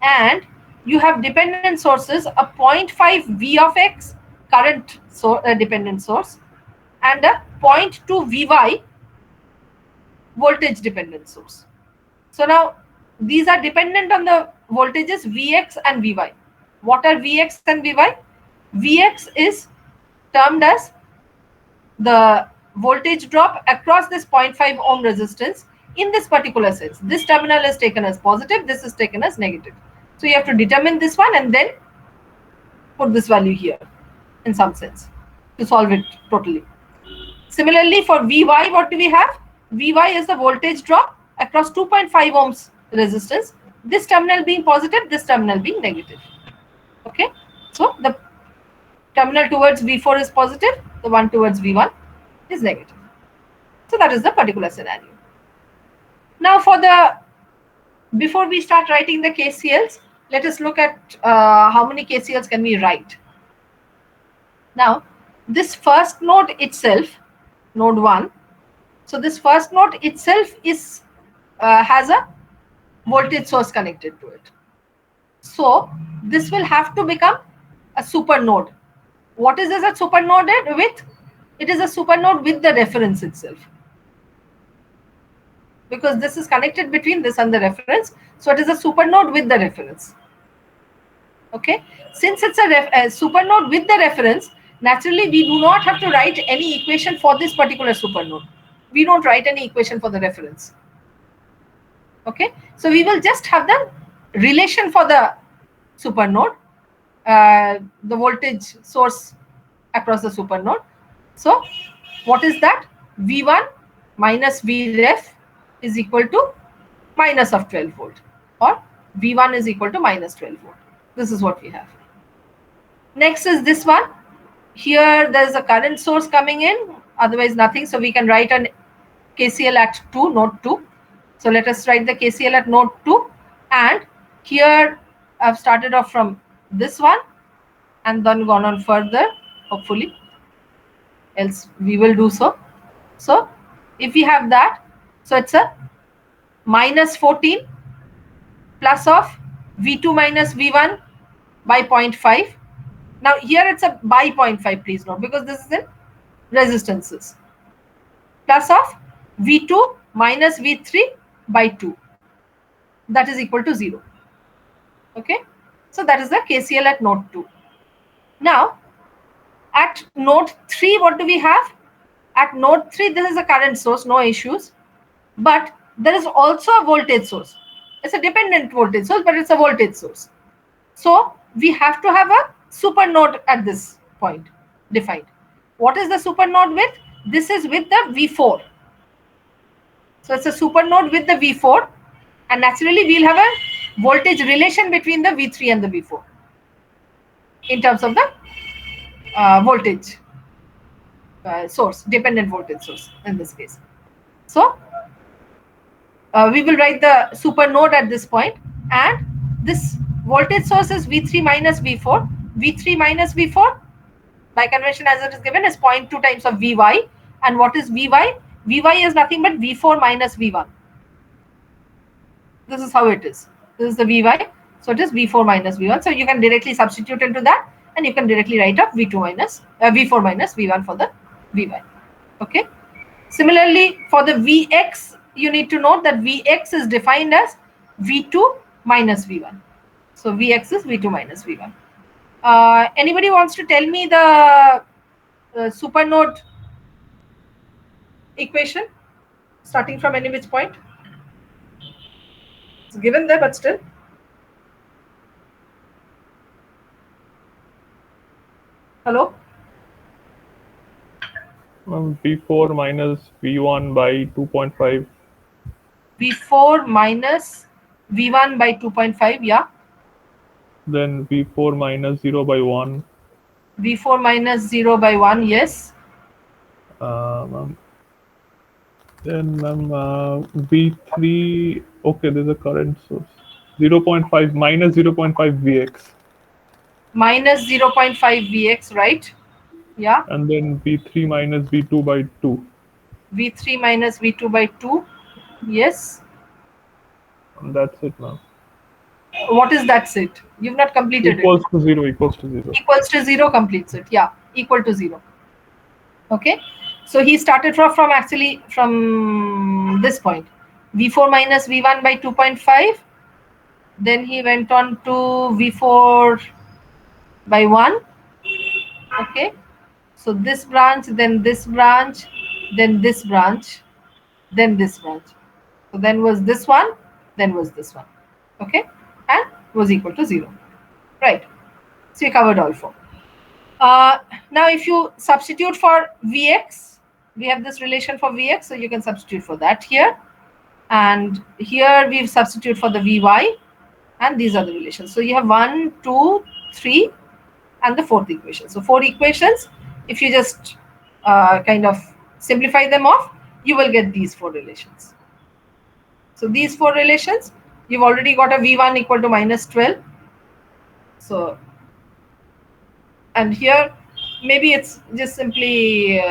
And you have dependent sources, a 0.5 V of X current dependent source, and a 0.2 Vy voltage dependent source. So now these are dependent on the voltages Vx and Vy. What are Vx and Vy? Vx is termed as the voltage drop across this 0.5 ohm resistance in this particular sense. This terminal is taken as positive, this is taken as negative. So you have to determine this one and then put this value here in some sense to solve it totally. Similarly, for Vy, what do we have? Vy is the voltage drop across 2.5 ohms resistance, this terminal being positive, this terminal being negative. Okay, so the terminal towards V4 is positive, the one towards V1 is negative. So that is the particular scenario. Now before we start writing the KCLs, let us look at how many KCLs can we write. Now, this first node itself, node 1, so this first node itself is has a voltage source connected to it. So this will have to become a supernode. What is this a supernode with? It is a supernode with the reference itself, because this is connected between this and the reference. So it is a supernode with the reference. Okay, since it's a supernode with the reference, naturally we do not have to write any equation for this particular supernode. We don't write any equation for the reference. Okay, so we will just have the relation for the supernode, the voltage source across the supernode. So what is that? V1 minus Vref is equal to minus of 12 volt, or V1 is equal to minus 12 volt. This is what we have. Next is this one. Here there is a current source coming in, otherwise nothing. So we can write an KCL at 2, node 2. So let us write the KCL at node 2. And here I've started off from this one and then gone on further, hopefully. Else we will do so. So if we have that, so it's a minus 14 plus of V2 minus V1 by 0.5. Now here it's a by 0.5, please note, because this is in resistances. Plus of V2 minus V3 by 2. That is equal to 0. Okay. So that is the KCL at node 2. Now at node 3, what do we have? At node 3, this is a current source, no issues. But there is also a voltage source. It's a dependent voltage source, but it's a voltage source. So we have to have a supernode at this point defined. What is the supernode with? This is with the V4. So it's a supernode with the V4, and naturally we'll have a voltage relation between the V3 and the V4 in terms of the voltage source, dependent voltage source in this case. So we will write the supernode at this point, and this voltage source is V3 minus V4. V3 minus V4 by convention as it is given is 0.2 times of Vy. And what is Vy? Vy is nothing but V4 minus V1. This is how it is. This is the Vy. So it is V4 minus V1. So you can directly substitute into that, and you can directly write up V2 minus V4 minus V1 for the Vy. Okay. Similarly, for the Vx, you need to note that Vx is defined as V2 minus V1. So Vx is V2 minus V1. Anybody wants to tell me the supernode equation starting from any which point? It's given there, but still. Hello? V4 minus V1 by 2.5. V4 minus V1 by 2.5, yeah. Then V4 minus 0 by 1. V4 minus 0 by 1, yes. Then V3, okay, there's a current source. 0.5 minus 0.5 Vx. Minus 0.5 Vx, right? Yeah. And then V3 minus V2 by 2. V3 minus V2 by 2, yes. And that's it now. What is that set? You've not completed Equals it. to 0, equals to 0. Equals to 0 completes it. Yeah, equal to 0. Okay. So he started from actually from this point. V4 minus V1 by 2.5. Then he went on to V4 by 1. Okay. So this branch, then this branch, then this branch, then this branch. So then was this one, then was this one. Okay. And was equal to 0. Right. So we covered all four. Now if you substitute for Vx, we have this relation for Vx, so you can substitute for that here. And here we substitute for the Vy, and these are the relations. So you have 1, 2, 3, and the fourth equation. So 4 equations. If you just kind of simplify them off, you will get these 4 relations. So these 4 relations, you've already got a V1 equal to minus 12. So, and here maybe it's just simply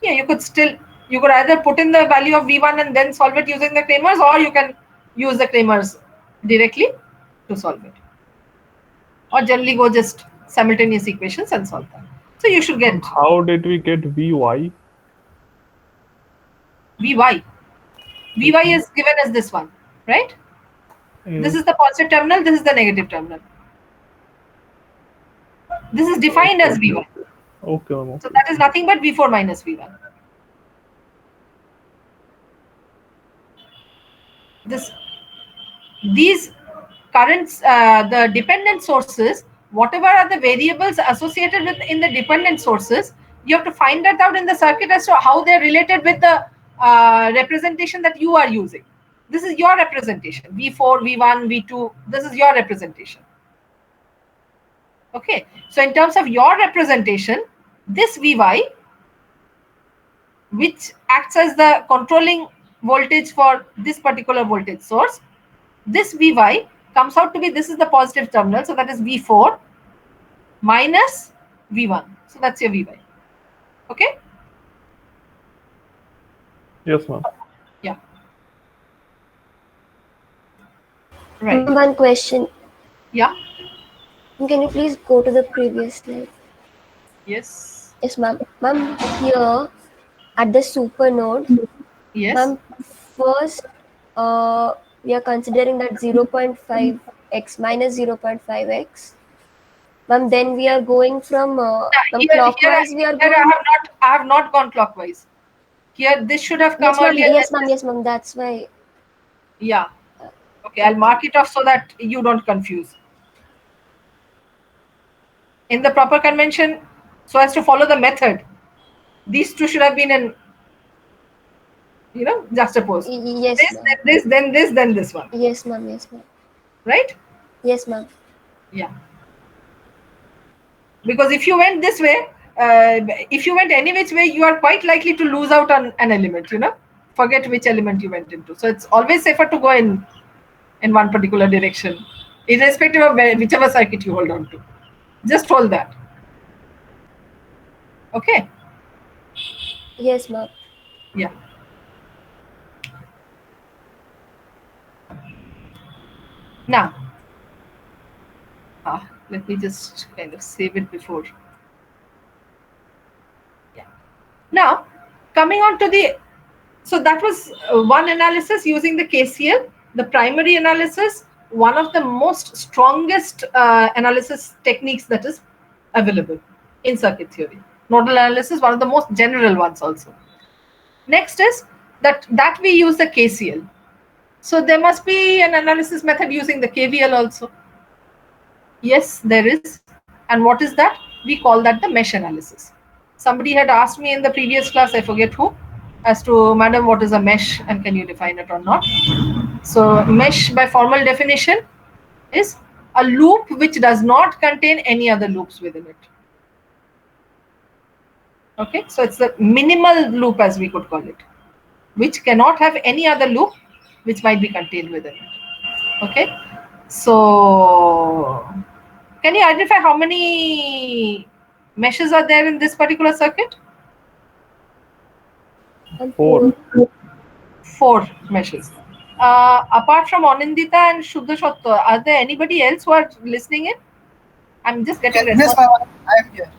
yeah, you could either put in the value of V1 and then solve it using the Kramers, or you can use the Kramers directly to solve it, or generally go just simultaneous equations and solve them. So you should get How did we get Vy? Vy. Vy is given as this one, right? This is the positive terminal, this is the negative terminal. This is defined as V1. Okay, ma'am. So that is nothing but V4 minus V1. These currents, the dependent sources, whatever are the variables associated with in the dependent sources, you have to find that out in the circuit as to how they're related with the representation that you are using. This is your representation, V4, V1, V2, this is your representation. Okay, so in terms of your representation, this Vy, which acts as the controlling voltage for this particular voltage source, this Vy comes out to be, this is the positive terminal, so that is V4 minus V1. So that's your Vy. Okay? Yes, ma'am. Yeah. Right. One question. Yeah. Can you please go to the previous slide? Yes. Yes, ma'am. Ma'am, here at the supernode, Yes. ma'am, first we are considering that 0.5x minus 0.5x. Ma'am, then we are going from clockwise. We are going. I have not gone clockwise. Here, this should have come Yes, ma'am. earlier. Yes, ma'am. Yes, ma'am. That's why. Yeah. Okay, I'll mark it off so that you don't confuse. In the proper convention, so as to follow the method, these two should have been in, juxtaposed. Yes, this, ma'am. then this, then this, then this one. Yes, ma'am. Yes, ma'am. Right? Yes, ma'am. Yeah. Because if you went this way, if you went any which way, you are quite likely to lose out on an element, forget which element you went into. So it's always safer to go in one particular direction, irrespective of whichever circuit you hold on to. Just hold that. Okay? Yes, ma'am. Yeah. Now, let me just kind of save it before. Yeah. Now, coming on to the, so that was one analysis using the KCL. The primary analysis, one of the most strongest analysis techniques that is available in circuit theory. Nodal analysis, one of the most general ones also. Next is that we use the KCL. So there must be an analysis method using the KVL also. Yes, there is. And what is that? We call that the mesh analysis. Somebody had asked me in the previous class, I forget who, as to, madam, what is a mesh and can you define it or not? So mesh by formal definition is a loop which does not contain any other loops within it. Okay, so it's the minimal loop, as we could call it, which cannot have any other loop which might be contained within it. Okay, so can you identify how many meshes are there in this particular circuit? Four. 4 meshes. Apart from Anindita and Shuddha Shattva, are there anybody else who are listening in? I'm just getting Yes, ma'am, I am here.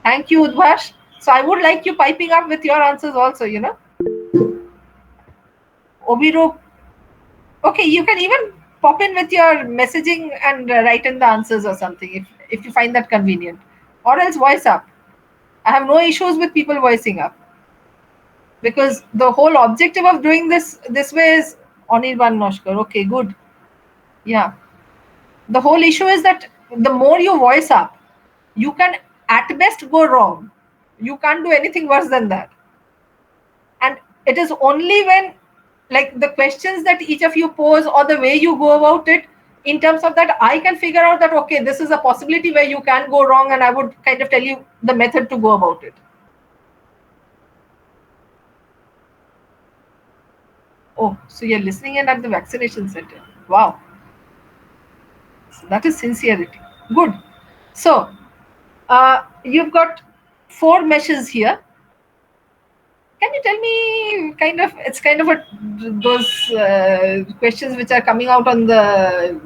Thank you, Udvash. So I would like you piping up with your answers also, Obiro. Okay, you can even pop in with your messaging and write in the answers or something if you find that convenient. Or else voice up. I have no issues with people voicing up. Because the whole objective of doing this way is Anirban Noshkar. Okay, good. Yeah. The whole issue is that the more you voice up, you can at best go wrong. You can't do anything worse than that. And it is only when, like, the questions that each of you pose or the way you go about it, in terms of that, I can figure out that, okay, this is a possibility where you can go wrong, and I would kind of tell you the method to go about it. Oh, so you're listening in at the vaccination center. Wow. So that is sincerity. Good. So, you've got 4 meshes here. Can you tell me, it's kind of those questions which are coming out on the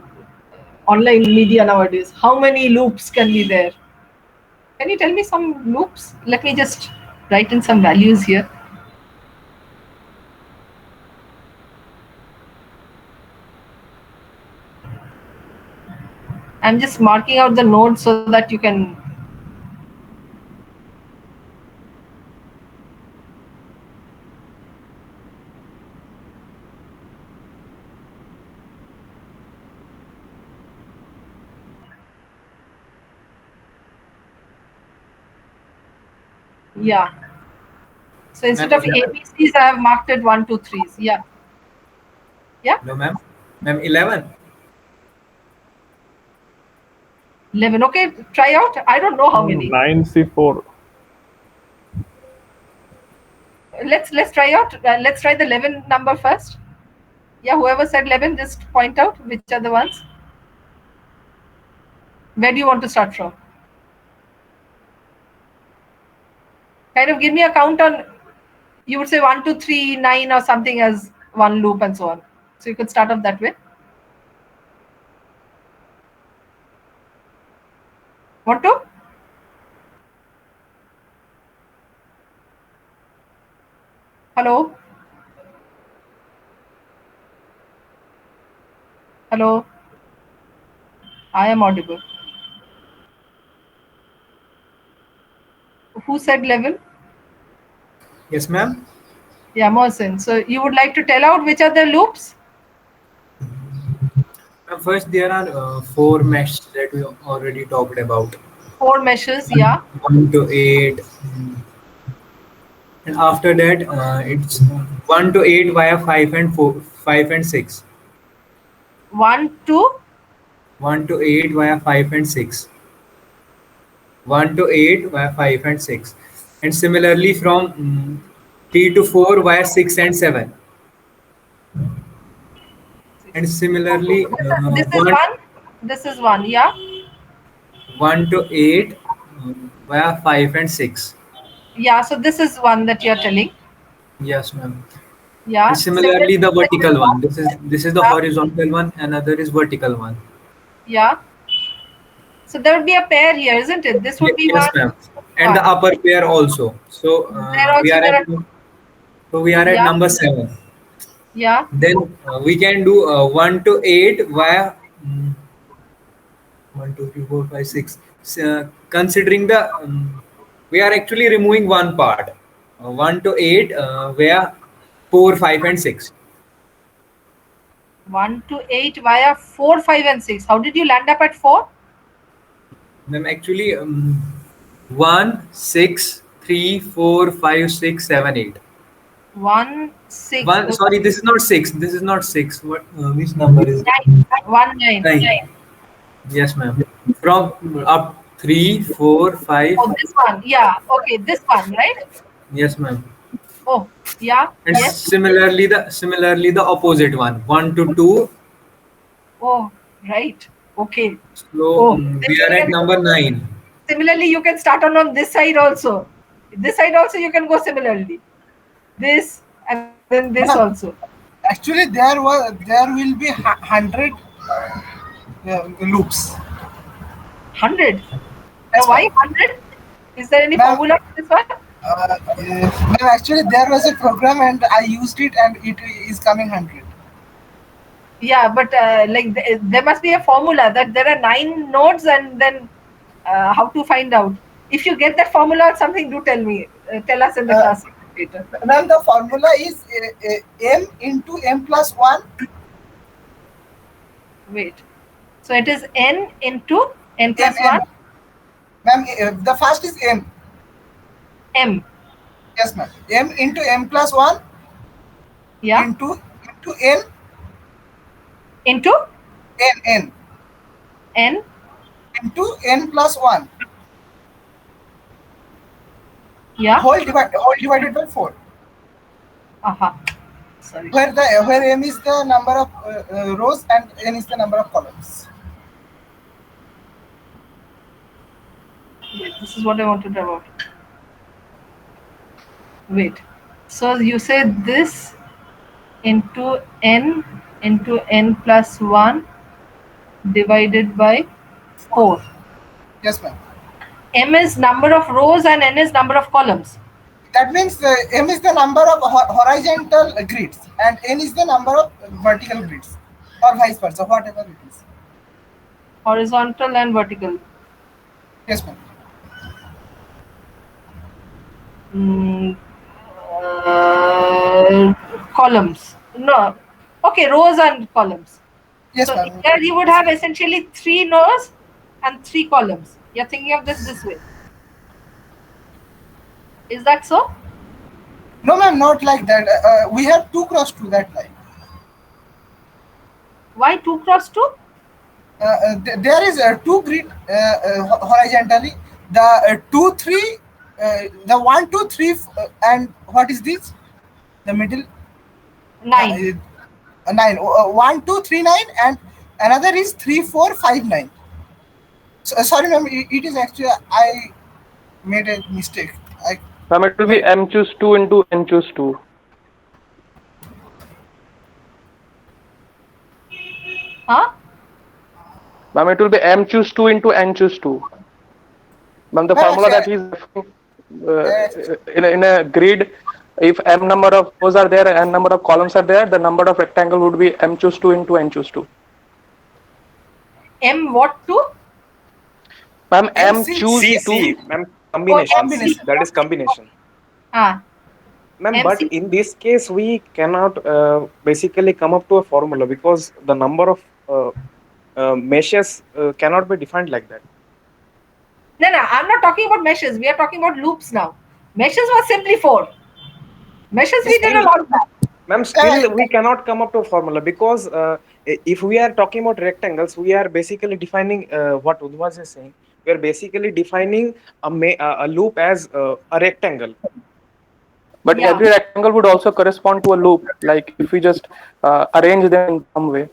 online media nowadays. How many loops can be there? Can you tell me some loops? Let me just write in some values here. I'm just marking out the nodes so that you can. Yeah. So instead of ABCs, I have marked it 1, 2, 3s. Yeah. Yeah. No, ma'am. Ma'am, 11. 11. Okay, try out. I don't know how many. 9C4. Let's try out. Let's try the 11 number first. Yeah, whoever said 11, just point out which are the ones. Where do you want to start from? Kind of give me a count on, you would say 1, 2, 3, 9 or something as one loop and so on. So you could start off that way. Want to? Hello? Hello? I am audible. Who said 11? Yes, ma'am. Yeah, Mohsin. So you would like to tell out which are the loops? First, there are 4 meshes that we already talked about. 4 meshes, yeah. 1 to 8. And after that, it's 1 to 8 via 5 and 4, 5 and 6. 1 to 1 to 8 via 5 and 6. 1 to 8 via 5 and 6. And similarly from 3 to 4 via 6 and 7. And similarly This is 1, one. This is one. Yeah. 1 to 8 via 5 and 6. Yeah. So this is one that you're telling. Yes, ma'am. Yeah. And similarly the Second vertical one. one. This is the Yeah. horizontal one, another is vertical one. Yeah. So there would be a pair here, isn't it? This would be Yes, one. ma'am. And the One. upper pair also. So There also there are. we are at Yeah. number 7. Yeah. Then we can do 1 to 8 via 1, 2, 3, 4, 5, 6. Considering the we are actually removing one part. 1 to 8 via 4, 5, and 6. 1 to 8 via 4, 5, and 6. How did you land up at 4? Then actually 1, 6, 3, 4, 5, 6, 7, 8. 1, 6. One, sorry, this is not 6. This is not 6. What? Which number is it? 9. 1, 9. 9. Yes, ma'am. From up 3, 4, 5. Oh, this one. Yeah. Okay, this one, right? Yes, ma'am. Oh, yeah. And Yes. similarly the opposite one. 1 to 2. Oh, right. Okay. So Then we are you at can- number 9. Similarly, you can start on this side also. This side also you can go similarly. This and then this Ma'am. also. Actually, there will be 100 loops. 100. Yes, Why ma'am. 100? Is there any Ma'am. formula for this one? Ma'am, actually, there was a program and I used it, and it is coming 100. Yeah, but there must be a formula that there are 9 nodes, and then how to find out. If you get that formula or something, do tell me. Tell us in the class later. Ma'am, the formula is m into m plus 1. Wait. So it is n into n plus M. 1 Ma'am, the first is m. m. Yes, ma'am. M into m plus 1 Yeah. into n Into n n. into n plus 1 Yeah. whole divided by 4. Sorry. Where m is the number of rows and n is the number of columns. Wait, this is what I wanted about. Wait. So you say this into n plus 1 divided by 4. Yes, ma'am. M is number of rows and n is number of columns. That means m is the number of horizontal grids and n is the number of vertical grids, or vice versa, whatever it is. Horizontal and vertical. Yes, ma'am. Columns. No. Okay, rows and columns. Yes, So ma'am. here you would have essentially 3 rows and 3 columns. You're thinking of this way. Is that so? No, ma'am, not like that. We have 2 cross 2 that line. Why 2 cross 2? There is 2 grid horizontally. The 2, 3, the 1, 2, 3, and what is this? The middle 9. 9. 1, 2, 3, 9, and another is 3, 4, 5, 9. So, sorry, ma'am. It is actually I made a mistake. Ma'am, it will be m choose 2 into n choose 2. Huh? Ma'am, it will be m choose 2 into n choose 2. Ma'am, the formula that is in a grid, if m number of rows are there and n number of columns are there, the number of rectangle would be m choose 2 into n choose 2. M what 2? Ma'am, m C, choose C, 2. ma'am, combination. combination. That is combination. Ah. Ma'am, MC. but in this case, we cannot basically come up to a formula because the number of meshes cannot be defined like that. No, I'm not talking about meshes. We are talking about loops now. Meshes was simply 4. Meshes we did a lot of that. Ma'am, still we cannot come up to a formula because if we are talking about rectangles, we are basically defining what Udvas is saying. we are basically defining a loop as a rectangle. But Yeah. every rectangle would also correspond to a loop, like if we just arrange them in some way.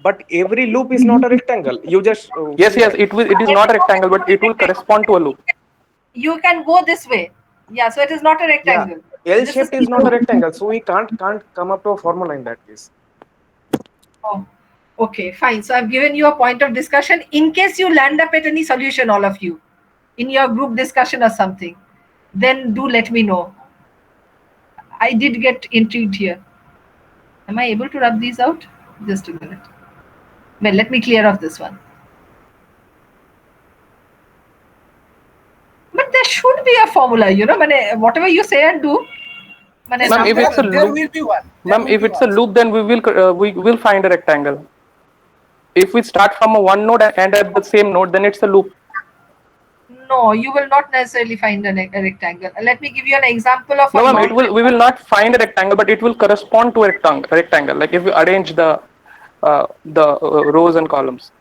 But every loop is not a rectangle. You just Yes, yes, it is not a rectangle, but it will correspond to a loop. You can go this way. Yeah, so it is not a yeah, rectangle. L This is shaped is not a rectangle, so we can't come up to a formula in that case. Oh, okay, fine. So I've given you a point of discussion. In case you land up at any solution, all of you, in your group discussion or something, then do let me know. I did get intrigued here. Am I able to rub these out? Just a minute. Well, let me clear off this one. But there should be a formula, whatever you say and do. Ma'am, if it's a there loop, will be one. ma'am, if it's a loop, then we will find a rectangle. If we start from a one node and end at the same node, then it's a loop. No, you will not necessarily find a rectangle. Let me give you an example of No, a ma'am, we will not find a rectangle, but it will correspond to a rectangle. Like if we arrange the rows and columns.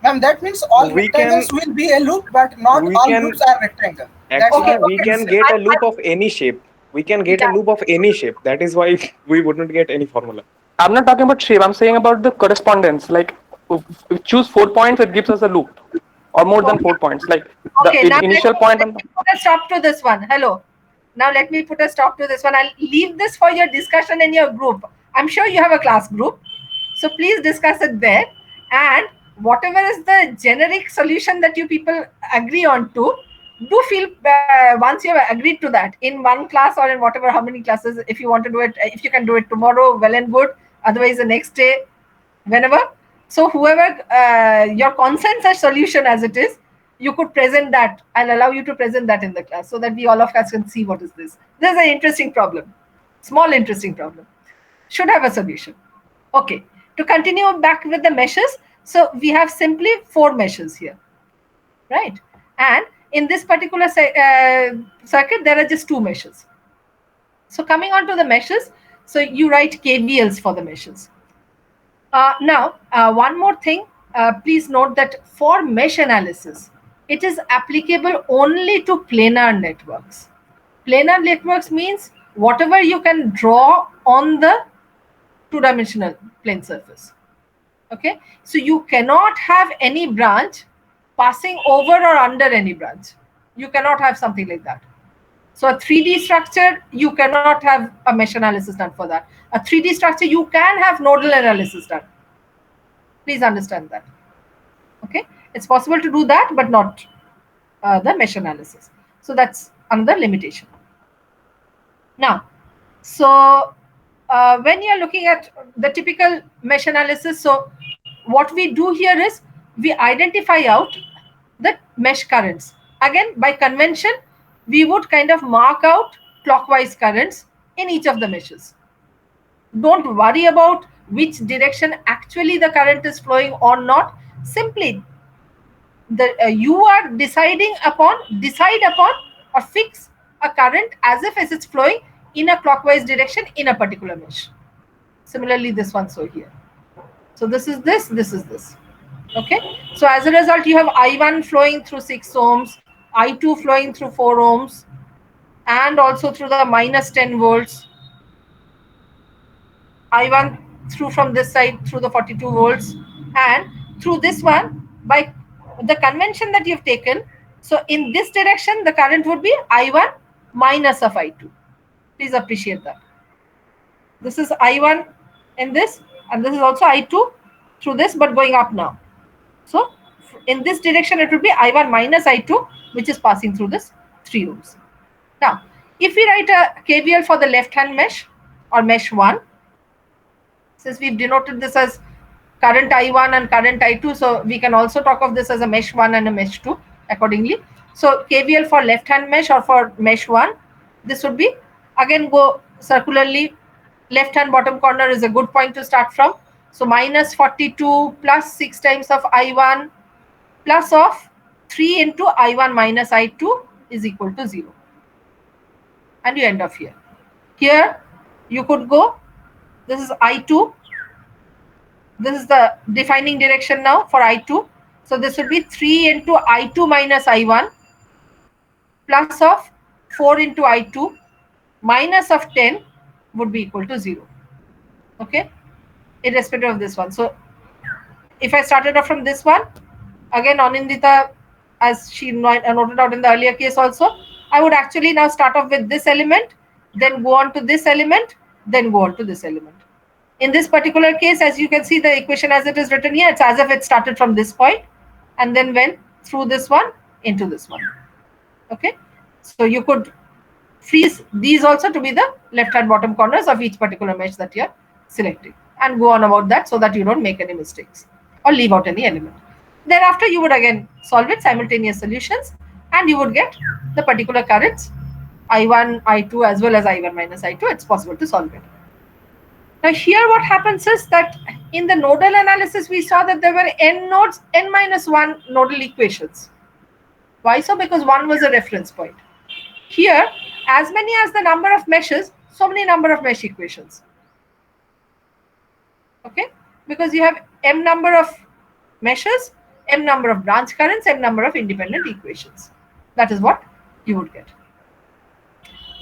Ma'am, that means all We rectangles will be a loop, but not we all can- loops are rectangle. Actually, Okay, we can get a loop of any shape. We can get a Yeah. loop of any shape. That is why we wouldn't get any formula. I'm not talking about shape. I'm saying about the correspondence. Like if we choose 4 points, it gives us a loop, or more than 4 points. Like Okay, the now initial point. let me put a stop to this one. Hello. Now let me put a stop to this one. I'll leave this for your discussion in your group. I'm sure you have a class group. So please discuss it there. And whatever is the generic solution that you people agree on to, do feel once you have agreed to that in one class or in whatever, how many classes, if you want to do it, if you can do it tomorrow, well and good. Otherwise, the next day, whenever. So whoever your consensus solution as it is, you could present that. I'll allow you to present that in the class so that we all of us can see what is this. This is an interesting problem. Small interesting problem. Should have a solution. Okay. To continue back with the meshes. So we have simply 4 meshes here. Right. And in this particular circuit, there are just 2 meshes. So coming on to the meshes. So you write KVLs for the meshes. Now, one more thing, please note that for mesh analysis, it is applicable only to planar networks. Planar networks means whatever you can draw on the 2-dimensional plane surface. Okay, so you cannot have any branch passing over or under any branch. You cannot have something like that. So a 3D structure, you cannot have a mesh analysis done for that. A 3D structure, you can have nodal analysis done. Please understand that. Okay, it's possible to do that, but not the mesh analysis. So that's another limitation. Now, so when you're looking at the typical mesh analysis, so what we do here is we identify out the mesh currents. Again, by convention, we would kind of mark out clockwise currents in each of the meshes. Don't worry about which direction actually the current is flowing or not. Simply, you are decide upon or fix a current as if it's flowing in a clockwise direction in a particular mesh. Similarly, this one, so here. So this is this is this. Okay. So as a result, you have I1 flowing through 6 ohms, I2 flowing through 4 ohms, and also through the minus 10 volts. I1 through from this side through the 42 volts, and through this one by the convention that you've taken. So in this direction, the current would be I1 minus of I2. Please appreciate that. This is I1 in this, and this is also I2 through this, but going up now. So in this direction, it would be I1 minus I2, which is passing through this 3 ohms. Now, if we write a KVL for the left-hand mesh or mesh 1, since we've denoted this as current I1 and current I2, so we can also talk of this as a mesh 1 and a mesh 2 accordingly. So KVL for left-hand mesh or for mesh 1, this would be, again go circularly, left-hand bottom corner is a good point to start from. So minus 42 plus 6 times of I1 plus of 3 into I1 minus I2 is equal to 0. And you end off here. Here you could go, this is I2. This is the defining direction now for I2. So this would be 3 into I2 minus I1 plus of 4 into I2 minus of 10 would be equal to 0. Okay, irrespective of this one. So if I started off from this one, again Anindita, as she noted out in the earlier case also, I would actually now start off with this element, then go on to this element, then go on to this element. In this particular case, as you can see the equation as it is written here, it's as if it started from this point and then went through this one into this one. Okay, so you could freeze these also to be the left hand bottom corners of each particular mesh that you're selecting, and go on about that so that you don't make any mistakes or leave out any element. Thereafter, you would again solve it, simultaneous solutions, and you would get the particular currents I1, I2 as well as I1 minus I2. It's possible to solve it. Now here what happens is that in the nodal analysis, we saw that there were n nodes, n minus 1 nodal equations. Why so? Because 1 was a reference point. Here, as many as the number of meshes, so many number of mesh equations. Okay, because you have m number of meshes, m number of branch currents, m number of independent equations. That is what you would get.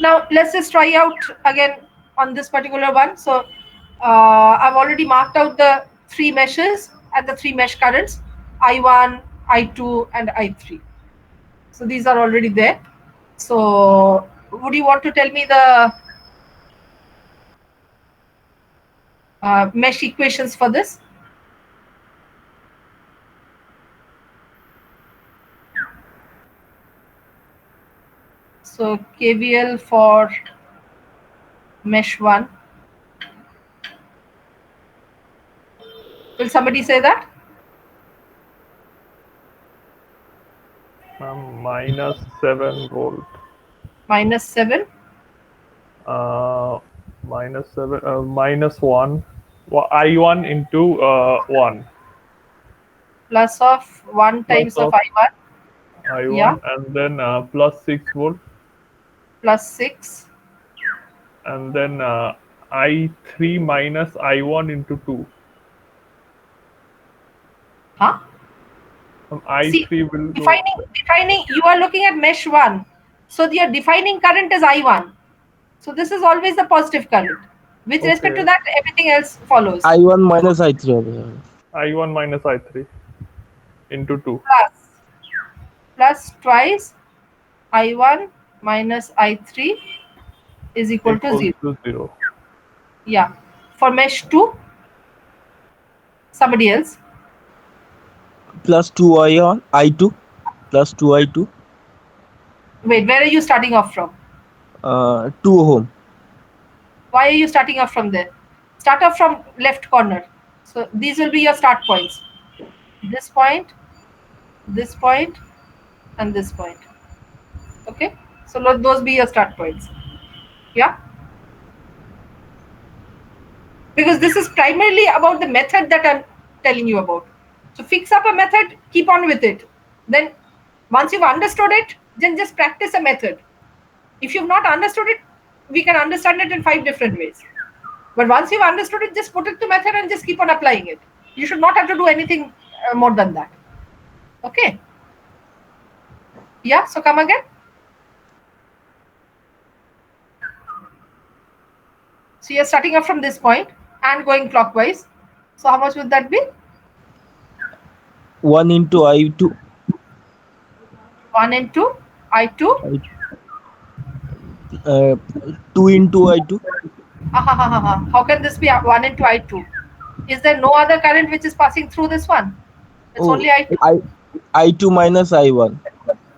Now let's just try out again on this particular one. So I've already marked out the 3 meshes and the 3 mesh currents, I1, I2 and I3. So these are already there. So would you want to tell me the mesh equations for this? So KVL for mesh 1. Will somebody say that? Minus 7 volt. Minus 7. Minus 7. Minus 1. I1 into 1. Plus of 1 times Plus of I1. I1 Yeah. and then plus 6 volt. Plus 6. And then I3 minus I1 into 2. Huh? I3 See, will defining, you are looking at mesh 1. So your defining current is I1. So this is always the positive current. With respect to that, everything else follows. I1 minus I3. I1 minus I3 into 2. Plus twice I1 minus I3 is equal to 0. Yeah. For mesh 2, somebody else. Plus 2 I1, I2. Plus 2 I2. Wait, where are you starting off from? 2 ohm. Why are you starting off from there? Start off from left corner. So these will be your start points. This point, and this point. Okay? So let those be your start points. Yeah? Because this is primarily about the method that I'm telling you about. So fix up a method, keep on with it. Then once you've understood it, then just practice a method. If you've not understood it, we can understand it in 5 different ways. But once you've understood it, just put it to method and just keep on applying it. You should not have to do anything more than that. Okay? Yeah, so come again. So you're starting off from this point and going clockwise. So how much would that be? 1 into I2. 1 into I2. 2 into I2. How can this be 1 into I2? Is there no other current which is passing through this one? It's only I2. I2 minus I1.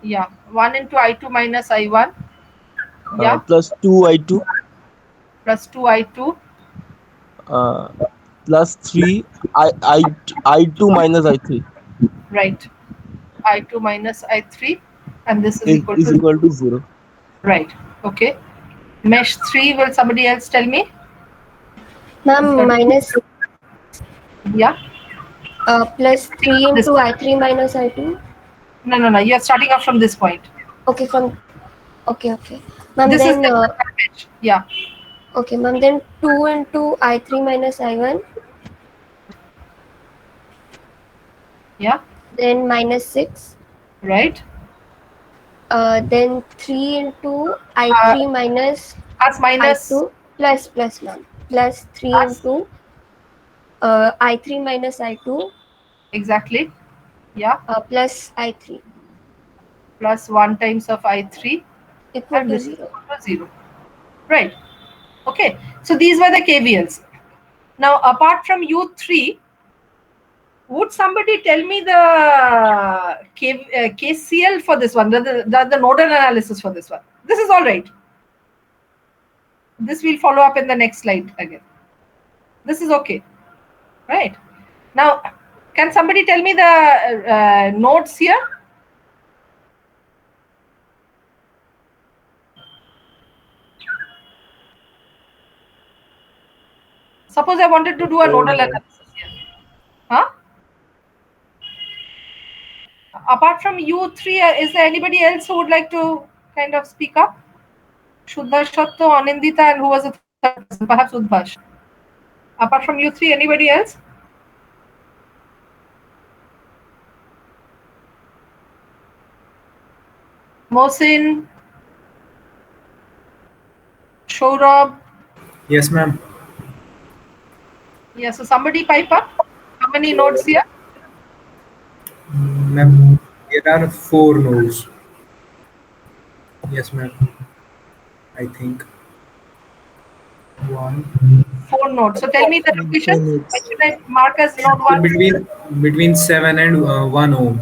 Yeah, 1 into I2 minus I1. Yeah. Plus 2 I2. Plus 2 I2. Plus 3 I2 minus I3. Right. I2 minus I3. And this is equal to 0. Right. Okay. Mesh 3, will somebody else tell me? Ma'am, minus. Yeah. Plus 3 into I3 minus I2. No. You're starting off from this point. Okay, okay. Ma'am, This then, is the yeah. Okay, ma'am, then 2 into I3 minus I1. Yeah. then -6. Right? Then 3 into I3 minus Plus minus I2 plus ma'am. Plus 3 plus. into I3 minus I2 Exactly. Yeah. plus I3 Plus 1 times of I3. equal And to this is 0. equal to 0. Right. Okay. So these were the KVLs. Now, apart from U3, would somebody tell me the KCL for this one, the nodal analysis for this one? This is all right. This we'll follow up in the next slide again. This is okay. Right. Now, can somebody tell me the nodes here? Suppose I wanted to do a nodal analysis here. Huh? Apart from you three, is there anybody else who would like to kind of speak up? Shuddha, Shatto, Anindita, and who was the third person? Perhaps Udbhash. Apart from you three, anybody else? Mohsin, Shourab. Yes, ma'am. Yeah, so somebody pipe up. How many nodes here? Ma'am, there are 4 nodes. Yes, ma'am. I think 1. 4 nodes. So tell me the locations. Why should I mark as node 1? Between 7 and 1 ohm.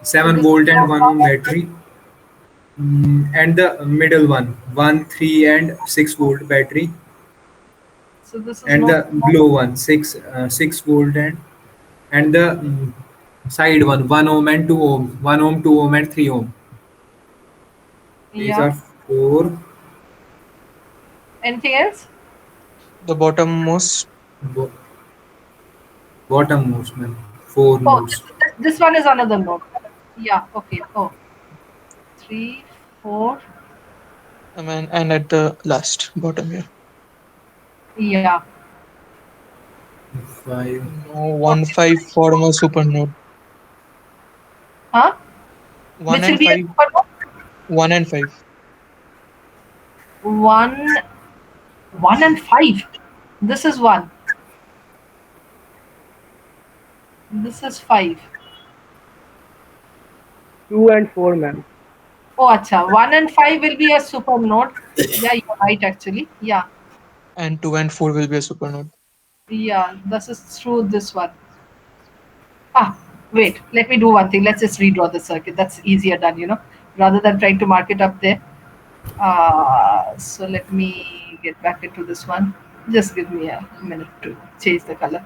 So 7 this is volt and node 1 ohm 1. battery. And the middle one, 1, 3 and 6 volt battery. So this is And node the below one, 6 volt and the side one, 1 ohm and 2 ohm, 1 ohm, 2 ohm and 3 ohm. These Yeah. are 4. Anything else? The bottommost. Bottommost, man. 4 Oh, nodes. this one is another node. Yeah, okay. Oh, 3, 4. And at the last bottom here. Yeah. 5. No, 1 5 form a supernode. Huh? 1 Which will and be a 5. supernode? 1 and 5. 1 and 5. This is 1. This is 5. 2 and 4, ma'am. Oh, acha. 1 and 5 will be a supernode. Yeah, you're right, actually. Yeah. And 2 and 4 will be a supernode. Yeah, this is through this one. Ah, wait. Let me do one thing. Let's just redraw the circuit. That's easier done, rather than trying to mark it up there. So let me get back into this one. Just give me a minute to change the color.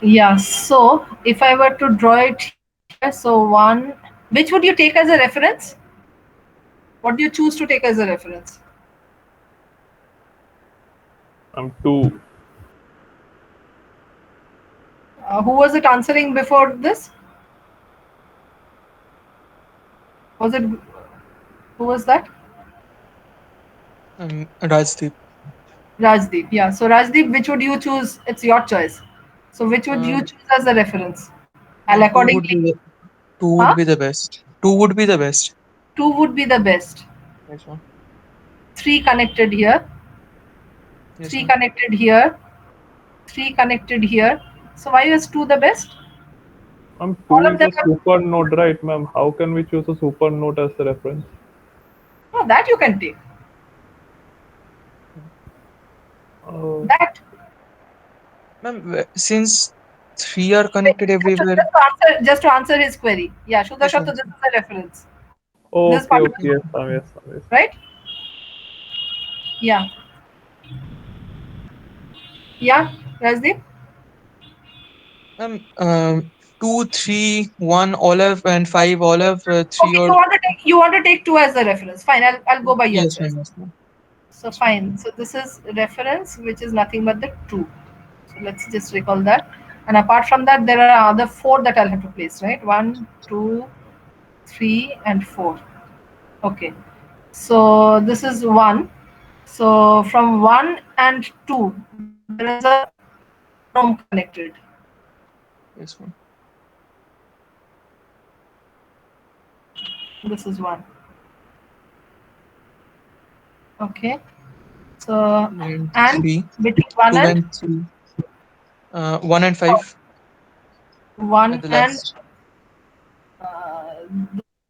Yeah, so if I were to draw it here, so 1, which would you take as a reference? What do you choose to take as a reference? 2. Who was it answering before this? Was it, who was that? Rajdeep. Rajdeep. Yeah, so Rajdeep, which would you choose? It's your choice. So which would you Um, choose as a reference? And 2 would be accordingly, the 2 would huh? be the best. 2 would be the best. 2 would be the best. Yes, ma'am. 3 connected here. Yes, 3 ma'am. connected here. 3 connected here. So why is 2 the best? Ma'am, All 2 of is them a are. super node, right, ma'am? How can we choose a super node as the reference? No, that you can take. That. Ma'am, since 3 are connected everywhere. Just to answer his query. Yeah, Shuddha Yes, Shattu, ma'am. this is the reference. This is Okay, part of okay, yes, ma'am, yes, ma'am, yes. right? Yeah. Yeah, Rajdeep? Ma'am, 2 2, 3, 1, Olive, and 5, Olive, 3 Okay, or you want to take 2 as the reference. Fine, I'll go by your yes, choice. ma'am. Yes, ma'am. So fine. So this is reference, which is nothing but the 2. So let's just recall that. And apart from that, there are other 4 that I'll have to place, right? 1, 2, 3, and 4. Okay. So this is 1. So from 1 and 2, there is a 1 ohm connected. Yes, ma'am. This is 1. Okay. So And and 3, between 1 2 and and 3, 1 and 5 at 1 the and last.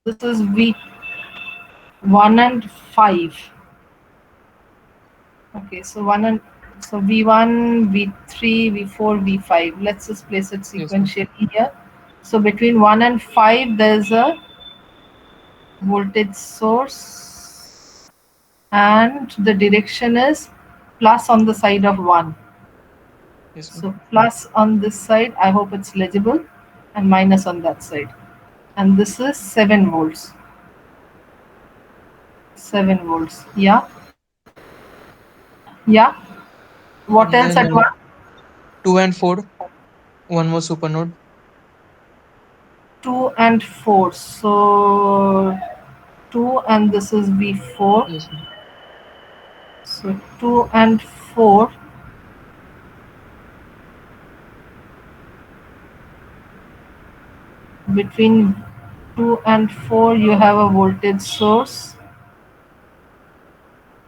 this is V1 and 5. Okay, so V1, V3, V4, V5. Let's just place it Yes, ma'am. sequentially here. So between 1 and 5, there's a voltage source, and the direction is plus on the side of 1. Yes, ma'am. So plus on this side, I hope it's legible, and minus on that side. And this is 7 volts. 7 volts. Yeah. Yeah. What And else then at 1? 2 and 4, one more supernode. 2 and 4. So 2 and this is V4. Yes, ma'am. So 2 and 4. Between 2 and 4, you have a voltage source.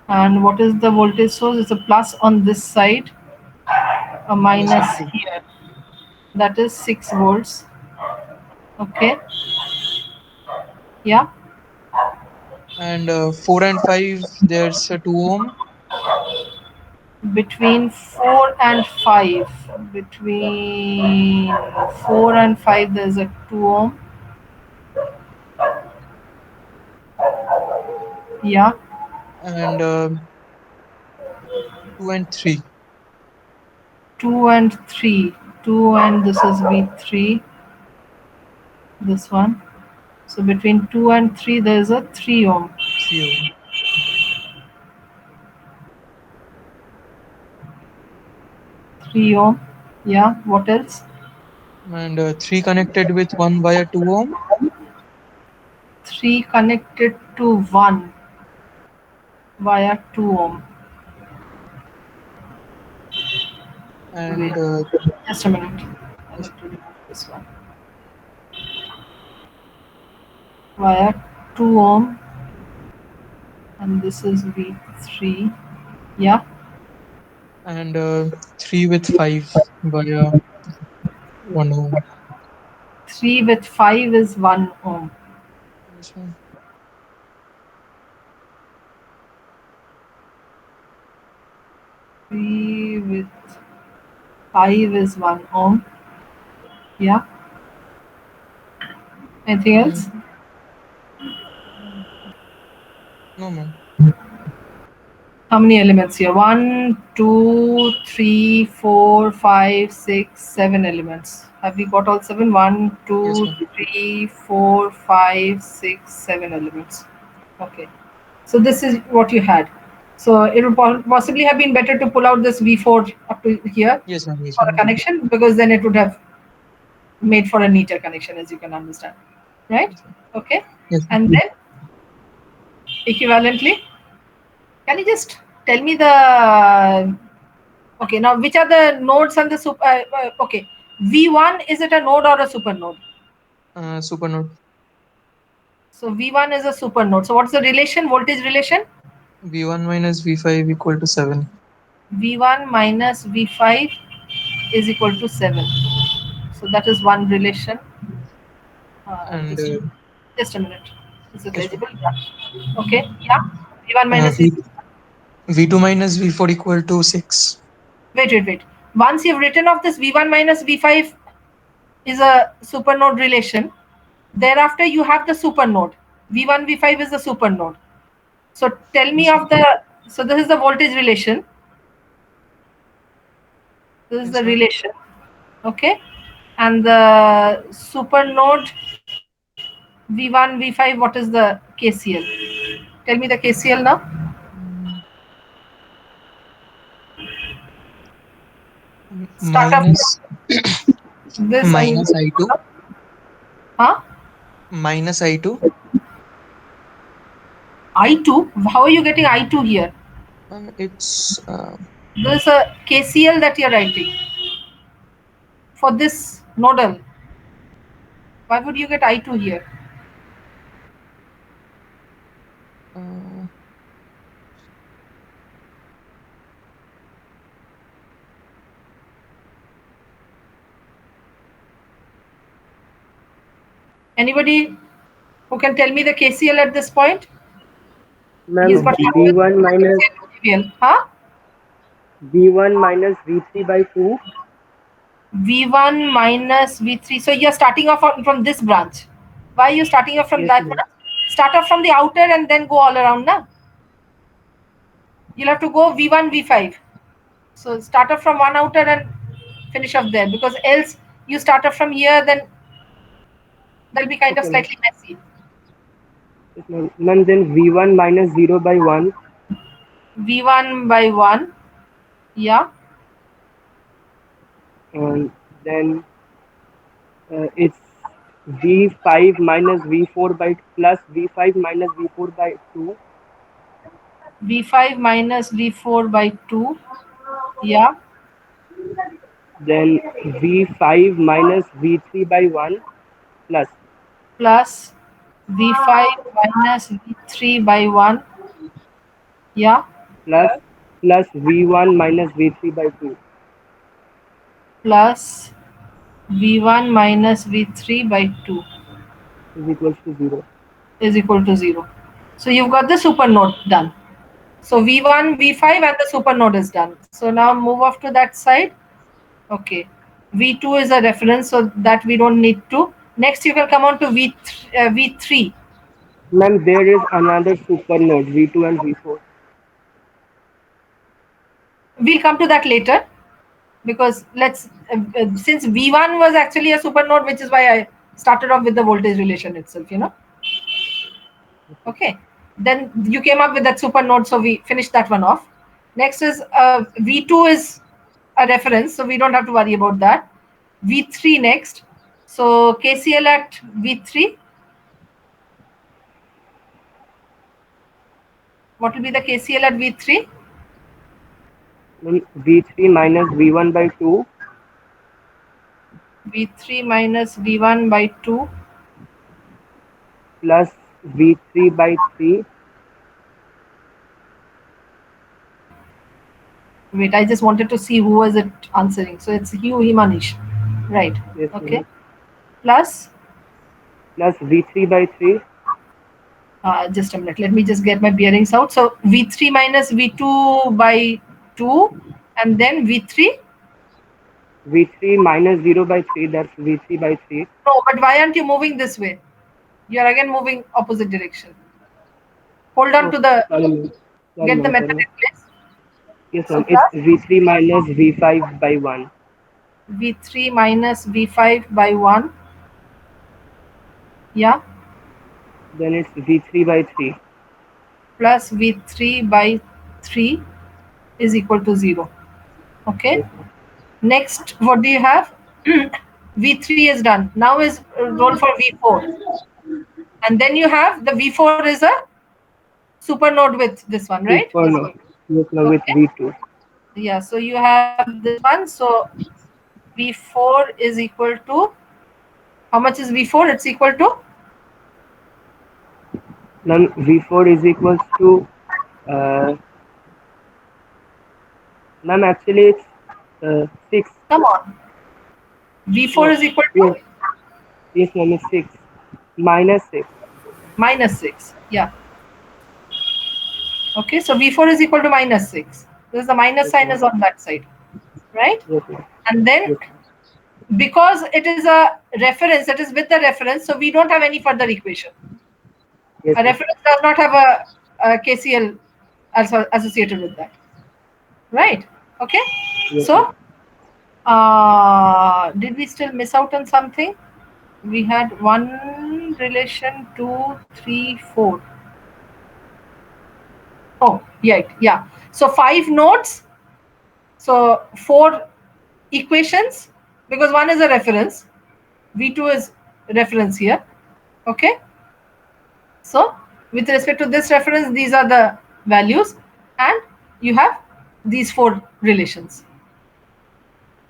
And what is the voltage source? It's a plus on this side, a Yes, ma'am. minus here. That is 6 volts. Okay. Yeah. And 4 and 5, there's a 2 ohm. Between 4 and 5. Between 4 and 5, there's a 2 ohm. Yeah. And 2 and 3. 2 and 3. 2 and this is V3. This one. So between 2 and 3, there's a 3 ohm. 3 ohm. 3 ohm. Yeah. What else? And 3 connected with 1 via 2 ohm. 3 connected to 1 via 2 ohm. Wait, And just a minute. I yes, have to remove this one. Via 2 ohm, and this is V3. Yeah. and 3 with 5 via 1 ohm. 3 with 5 is 1 ohm. Yes, ma'am. 3 with 5 is 1 ohm. Yeah. Anything else? No, ma'am. How many elements here? 1, 2, 3, 4, 5, 6, 7 elements. Have we got all 7? 1, Yes, 2, ma'am. 3, 4, 5, 6, 7 elements. Okay. So this is what you had. So it would possibly have been better to pull out this V4 up to here Yes, ma'am. Yes, for a ma'am. connection, because then it would have made for a neater connection, as you can understand. Right? Yes, ma'am. Okay. Yes, ma'am. And then equivalently, can you just tell me the okay, now which are the nodes and the okay, V1, is it a node or a supernode? Supernode. So V1 is a supernode. So what's the relation, voltage relation? V1 minus V5 equal to 7. V1 minus V5 is equal to 7. So that is one relation. And Just a minute. Is it yes, ma'am. legible? Yeah. Okay. Yeah. V1 minus V, V. V2 minus V4 equal to 6. Wait. Once you've written off this V1 minus V5 is a supernode relation, thereafter you have the supernode. V1, V5 is the supernode. So tell me Yes, of the, so this is the voltage relation. This is the yes, ma'am. relation. Okay. And the supernode V1, V5, what is the KCL? Tell me the KCL now. Start off Minus from this and minus I2 huh? minus I2. I2? How are you getting I2 here? It's There's a KCL that you're writing for this nodal. Why would you get I2 here? Anybody who can tell me the KCL at this point? Ma'am, He's got V1 minus KCL. Huh? V1 minus V3 by 2. V1 minus V3. So you're starting off from this branch. Why are you starting off from Yes, that ma'am. branch? Start off from the outer and then go all around now. You'll have to go V1, V5. So start off from one outer and finish off there, because else you start off from here, then that'll be kind of Okay, ma'am. slightly messy. Yes, ma'am. Ma'am, then V1 minus 0 by 1. V1 by 1. Yeah. Then it's V5 minus V4 by plus V5 minus V4 by 2. V5 minus V4 by 2. Yeah. Then V5 minus V3 by 1 plus Plus V5 minus V3 by 1. Yeah. plus plus V1 minus V3 by 2 Plus V1 minus V3 by 2 is equals to 0. is equal to 0. So you've got the supernode done. So V1, V5 and the supernode is done. So now move off to that side. Okay. V2 is a reference, so that we don't need to. Next you can come on to V3. Ma'am, there is another supernode V2 and V4. We'll come to that later, because let's since V1 was actually a supernode, which is why I started off with the voltage relation itself, you know. Okay, then you came up with that supernode, so we finished that one off. Next is V2 is a reference, so we don't have to worry about that. V3 next. So KCL at V3. What will be the KCL at V3? V3 minus V1 by 2 V3 minus V1 by 2 plus V3 by 3 Wait, I just wanted to see who was it answering. So it's you, Himanish. Right. yes, Okay. Plus V3 by 3 just a minute. Let me just get my bearings out. So V3 minus V2 by 2 and then V3. V3 minus 0 by 3, that's V3 by 3. No, but why aren't you moving this way? You're again moving opposite direction. Hold on to the, get the method in place. Yes, So ma'am. It's plus V3 minus V5 by 1. V3 minus V5 by 1. Yeah. Then it's V3 by 3. Plus V3 by 3 is equal to 0. Okay. Yes, Next, what do you have? V3 is done. Now is roll for V4. And then you have the V4 is a supernode with this one, right? supernode. Yes, ma'am, with V2. Yeah, so you have this one. So V4 is equal to, how much is V4? It's equal to? Then V4 is equals to, ma'am, actually it's 6. Come on. V4 is equal to? Yes, ma'am, it's 6. Minus 6. Minus 6. Yeah. Okay, so V4 is equal to minus 6. There's the minus sign is on that side, right? Yes, ma'am. And then because it is a reference, it is with the reference, so we don't have any further equation. Yes, A reference does not have a KCL also associated with that, right? Okay. Yes, So Did we still miss out on something? We had 1 relation, 2, 3, 4. Oh, yeah. So 5 nodes. So 4 equations, because 1 is a reference. V2 is reference here. Okay. So with respect to this reference, these are the values, and you have these 4 relations.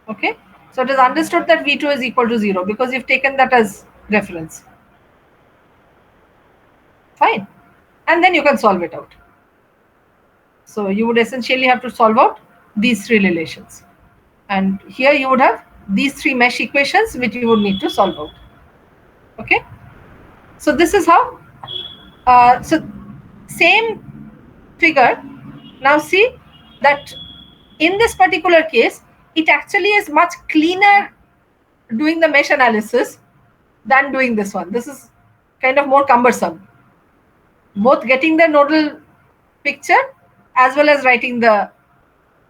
Okay. So it is understood that V2 is equal to 0 because you've taken that as reference. Fine. And then you can solve it out. So you would essentially have to solve out these 3 relations. And here you would have these 3 mesh equations which you would need to solve out. Okay. So this is how, so same figure. Now see that in this particular case, it actually is much cleaner doing the mesh analysis than doing this one. This is kind of more cumbersome. Both getting the nodal picture as well as writing the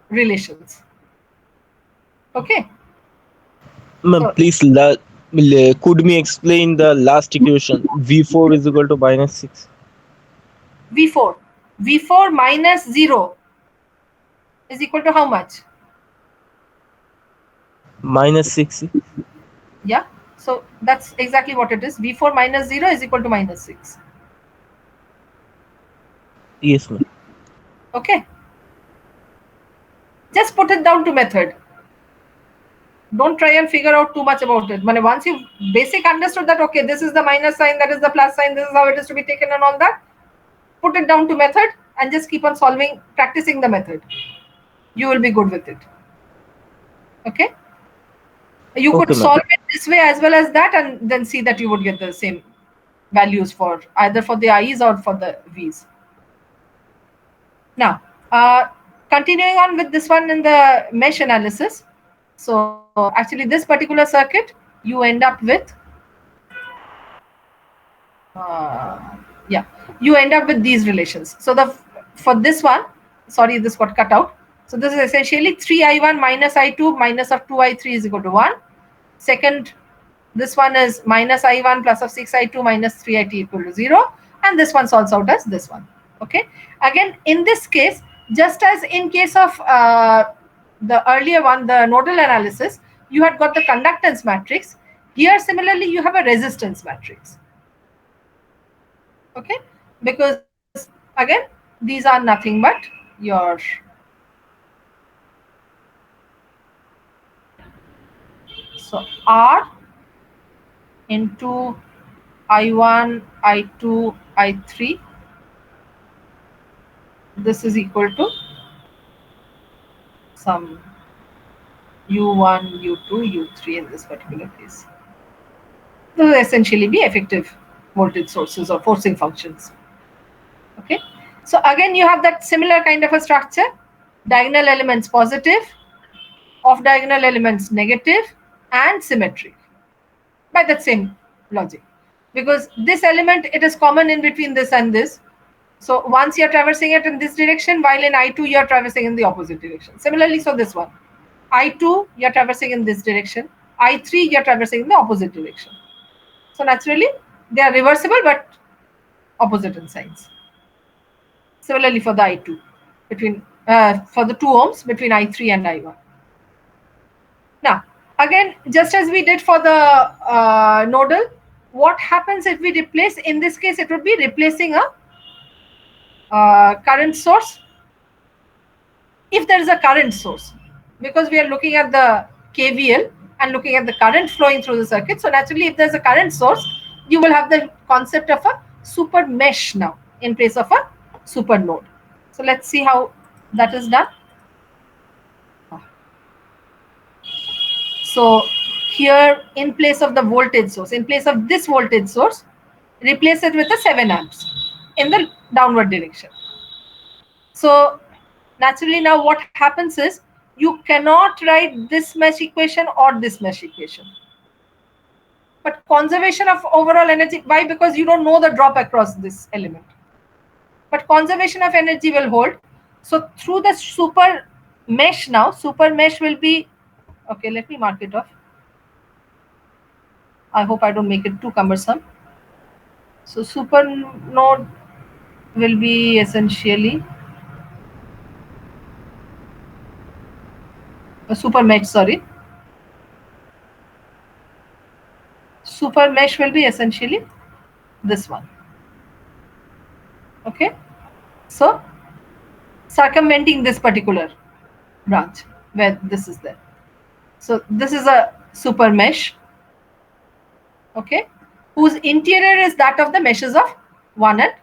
relations. Okay. Ma'am, So, please could me explain the last equation? V4 is equal to -6. V4 minus 0 is equal to how much? -6. Yeah. So that's exactly what it is. V4 minus 0 is equal to -6. Yes, ma'am. Okay. Just put it down to method. Don't try and figure out too much about it. Once you basic understood that, okay, this is the minus sign, that is the plus sign, this is how it is to be taken and all that, put it down to method and just keep on solving, practicing the method. You will be good with it. Okay. You could solve it this way as well as that, and then see that you would get the same values for either for the I's or for the V's. Now, continuing on with this one in the mesh analysis. So actually this particular circuit, you end up with, you end up with these relations. So for this one, sorry, this got cut out. So this is essentially 3I1 minus I2 minus of 2I3 is equal to 1. Second, this one is minus I1 plus of 6I2 minus 3I3 equal to 0. And this one solves out as this one. Okay. Again, in this case, just as in case of the earlier one, the nodal analysis, you had got the conductance matrix. Here, similarly, you have a resistance matrix. Okay. Because, again, these are nothing but your R into I1, I2, I3. This is equal to some U1, U2, U3 in this particular case. These will essentially be effective voltage sources or forcing functions. Okay. So again, you have that similar kind of a structure. Diagonal elements positive, off diagonal elements negative, and symmetric. By that same logic. Because this element, it is common in between this and this. So once you're traversing it in this direction, while in I2, you're traversing in the opposite direction. Similarly, so this one. I2, you're traversing in this direction. I3, you're traversing in the opposite direction. So naturally, they are reversible, but opposite in signs. Similarly for the I2, between for the 2 ohms between I3 and I1. Now, again, just as we did for the nodal, what happens if we replace, in this case, it would be replacing a current source. If there is a current source, because we are looking at the KVL and looking at the current flowing through the circuit. So naturally, if there's a current source, you will have the concept of a super mesh now in place of a super node. So let's see how that is done. So here, in place of the voltage source, in place of this voltage source, replace it with a 7 amps in the downward direction. So naturally, now what happens is you cannot write this mesh equation or this mesh equation. But conservation of overall energy, why? Because you don't know the drop across this element. But conservation of energy will hold. So through the super mesh now, super mesh will be Okay, let me mark it off. I hope I don't make it too cumbersome. So supernode will be essentially a super mesh, sorry. Super mesh will be essentially this one. Okay, so circumventing this particular branch where this is there. So this is a super mesh, okay, whose interior is that of the meshes of 1 and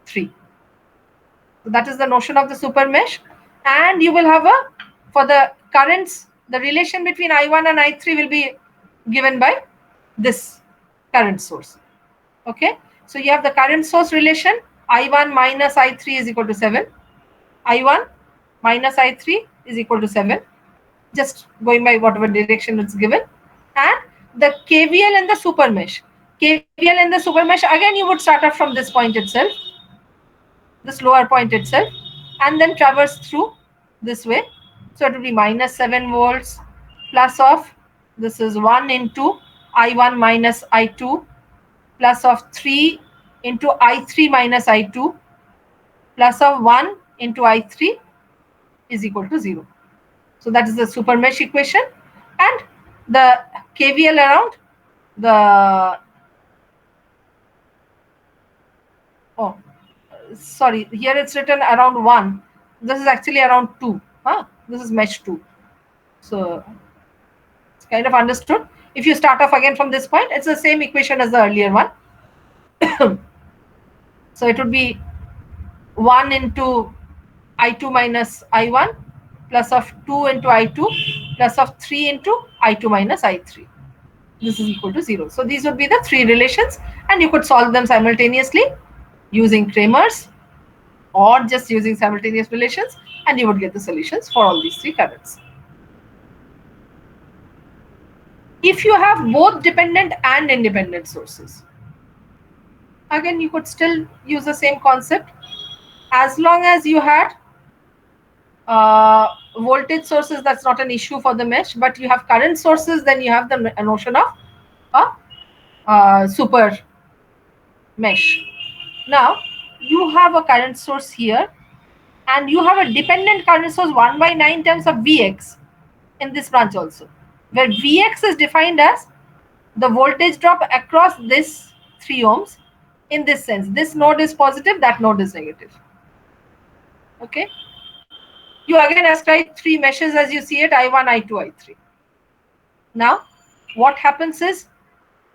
3. So that is the notion of the super mesh. And you will have a, for the currents, the relation between I1 and I3 will be given by this current source. Okay, so you have the current source relation, I1 minus I3 is equal to 7. I1 minus I3 is equal to 7. Just going by whatever direction it's given. And the KVL in the super mesh. KVL in the super mesh, again you would start off from this point itself, this lower point itself, and then traverse through this way. So it will be minus 7 volts plus of, this is 1 into I1 minus I2 plus of 3 into I3 minus I2 plus of 1 into I3 is equal to 0. So that is the super mesh equation, and the KVL around the, oh sorry, here it's written around 1. This is actually around 2. This is mesh 2. So it's kind of understood. If you start off again from this point, it's the same equation as the earlier one. So it would be 1 into I2 minus I1 plus of 2 into I2 plus of 3 into I2 minus I3. This is equal to 0. So these would be the three relations, and you could solve them simultaneously using Kramer's or just using simultaneous relations, and you would get the solutions for all these three currents. If you have both dependent and independent sources, again you could still use the same concept. As long as you had voltage sources, that's not an issue for the mesh, but you have current sources, then you have the notion of a super mesh. Now you have a current source here, and you have a dependent current source 1 by 9 terms of Vx in this branch also, where Vx is defined as the voltage drop across this 3 ohms. In this sense, this node is positive, that node is negative. Okay, you again ascribe 3 meshes as you see it, I1, I2, I3. Now what happens is,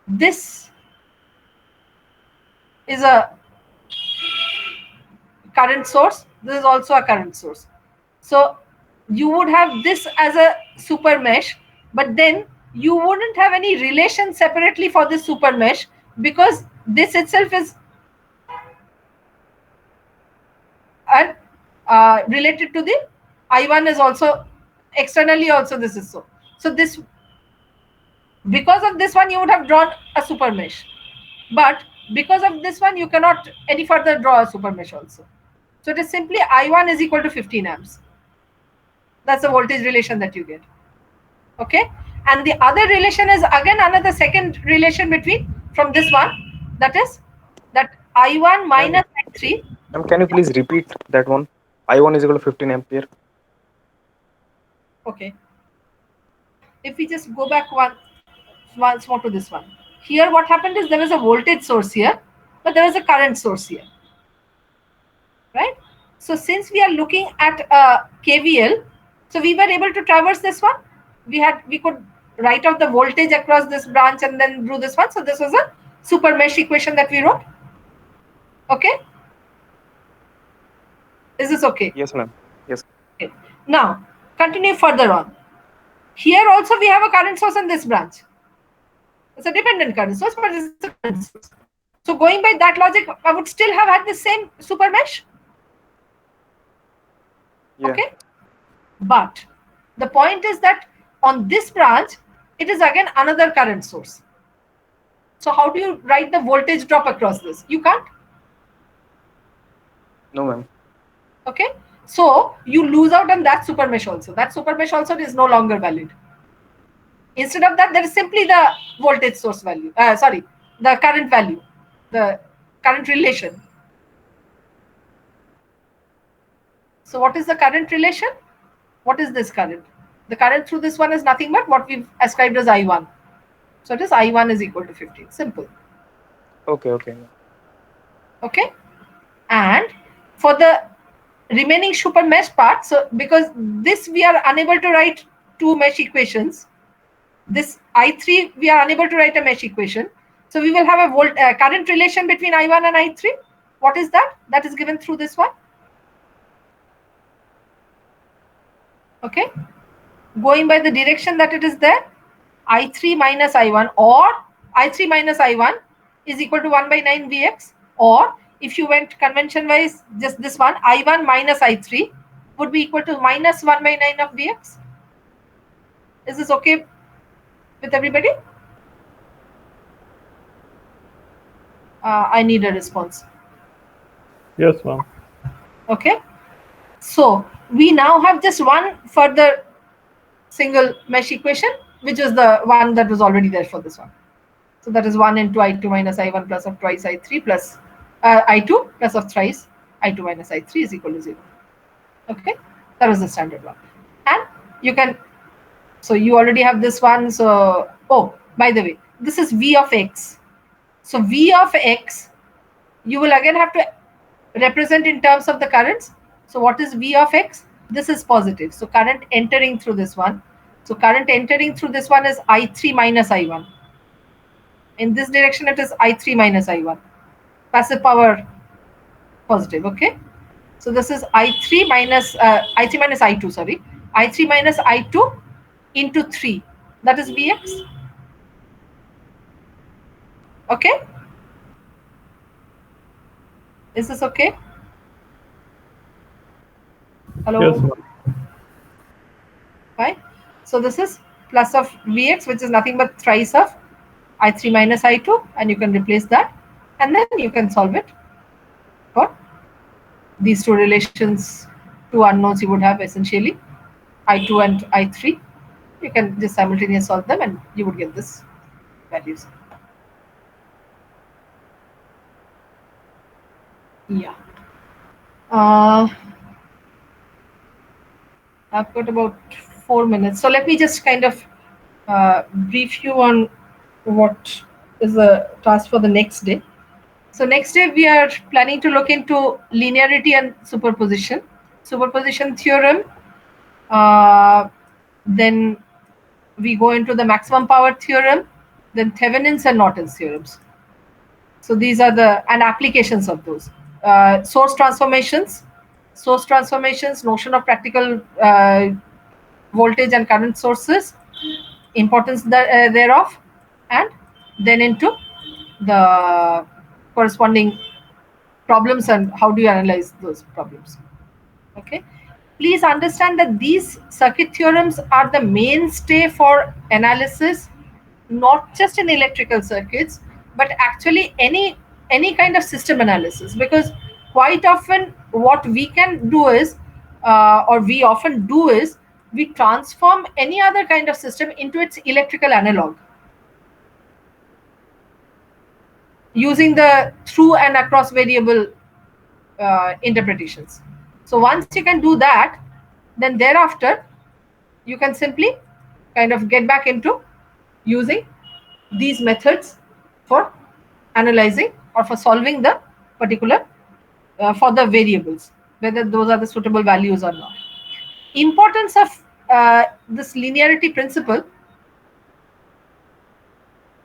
this is a current source, this is also a current source. So you would have this as a super mesh, but then you wouldn't have any relation separately for this super mesh, because this itself is related to the I1 is also externally also this is so. So this, because of this one you would have drawn a super mesh, but because of this one you cannot any further draw a super mesh also. So it is simply I1 is equal to 15 amps. That's the voltage relation that you get. Okay, and the other relation is again another second relation between from this one, that is that I1 minus I3. Can you please repeat that one? I1 is equal to 15 ampere. Okay, if we just go back once more to this one, here what happened is there was a voltage source here, but there was a current source here, right? So since we are looking at KVL, so we were able to traverse this one. We could write out the voltage across this branch and then drew this one. So this was a super mesh equation that we wrote. Okay, is this okay? Yes, ma'am. Yes. Okay. Now continue further on. Here also we have a current source in this branch. It's a dependent current source, but it's a current source. So going by that logic, I would still have had the same super mesh. Yeah. Okay, but the point is that on this branch it is again another current source. So how do you write the voltage drop across this? You can't. No, ma'am. Okay, so you lose out on that super mesh also. That super mesh also is no longer valid. Instead of that, there is simply the voltage source value. Sorry, the current value, the current relation. So what is the current relation? What is this current? The current through this one is nothing but what we've ascribed as I1. So it is I1 is equal to 15. Simple. Okay, okay. Okay. And for the remaining super mesh part, so because this we are unable to write two mesh equations, this I3 we are unable to write a mesh equation. So we will have a current relation between I1 and I3. What is that? That is given through this one. Okay. Going by the direction that it is there, I3 minus I1 or I3 minus I1 is equal to 1 by 9 Vx, or if you went convention wise, just this one, I1 minus I3 would be equal to minus 1 by 9 of Vx. Is this okay with everybody? I need a response. Yes, ma'am. Okay. So we now have just one further single mesh equation, which is the one that was already there for this one. So that is 1 into I2 minus I1 plus of twice I3 plus I2 plus of thrice I2 minus I3 is equal to 0. Okay, that was the standard one. And you can, so you already have this one. So, oh, by the way, this is V of X. So V of X, you will again have to represent in terms of the currents. So what is V of X? This is positive. So current entering through this one. So current entering through this one is I3 minus I1. In this direction, it is I3 minus I1. Passive power positive, okay? So this is I3 minus I2, sorry. I3 minus I2 into 3. That is Vx. Okay? Is this okay? Hello? Yes, ma'am. Right? So this is plus of Vx, which is nothing but thrice of I3 minus I2, and you can replace that, and then you can solve it for these two relations, two unknowns you would have essentially, I2 and I3. You can just simultaneously solve them and you would get this values. Yeah. I've got about 4 minutes. So let me just kind of brief you on what is the task for the next day. So next day we are planning to look into linearity and superposition theorem. Then we go into the maximum power theorem, then Thevenin's and Norton's theorems. So these are the and applications of those. Source transformations, notion of practical voltage and current sources, importance thereof, and then into the corresponding problems and how do you analyze those problems. Okay. Please understand that these circuit theorems are the mainstay for analysis, not just in electrical circuits, but actually any kind of system analysis, because quite often what we can do is, or we often do is, we transform any other kind of system into its electrical analog using the through and across variable interpretations. So once you can do that, then thereafter you can simply kind of get back into using these methods for analyzing or for solving the particular for the variables, whether those are the suitable values or not. Importance of this linearity principle.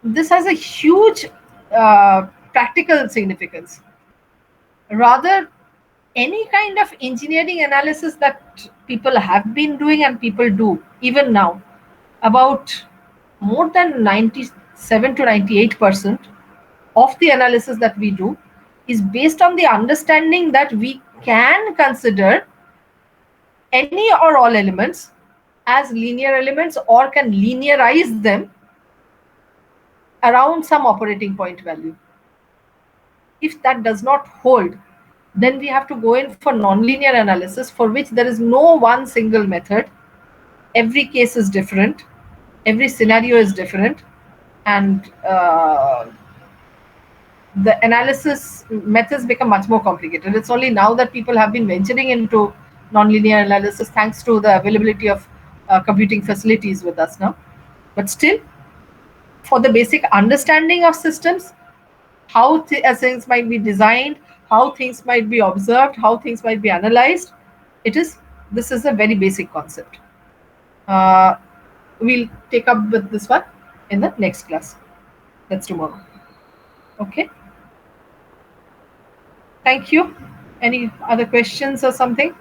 This has a huge practical significance. Rather, any kind of engineering analysis that people have been doing and people do even now, about more than 97 to 98% of the analysis that we do is based on the understanding that we can consider any or all elements as linear elements or can linearize them around some operating point value. If that does not hold, then we have to go in for nonlinear analysis, for which there is no one single method. Every case is different. Every scenario is different, and the analysis methods become much more complicated. It's only now that people have been venturing into nonlinear analysis thanks to the availability of computing facilities with us now. But still, for the basic understanding of systems, how things might be designed, how things might be observed, how things might be analyzed, this is a very basic concept. We'll take up with this one in the next class. That's tomorrow. Okay. Thank you. Any other questions or something?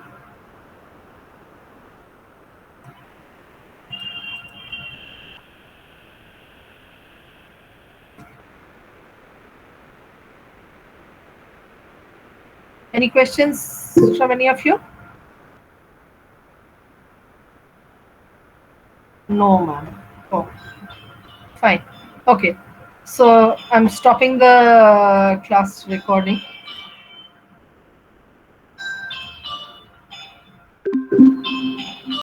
Any questions from any of you? No, ma'am. Oh, fine. Okay. So I'm stopping the class recording.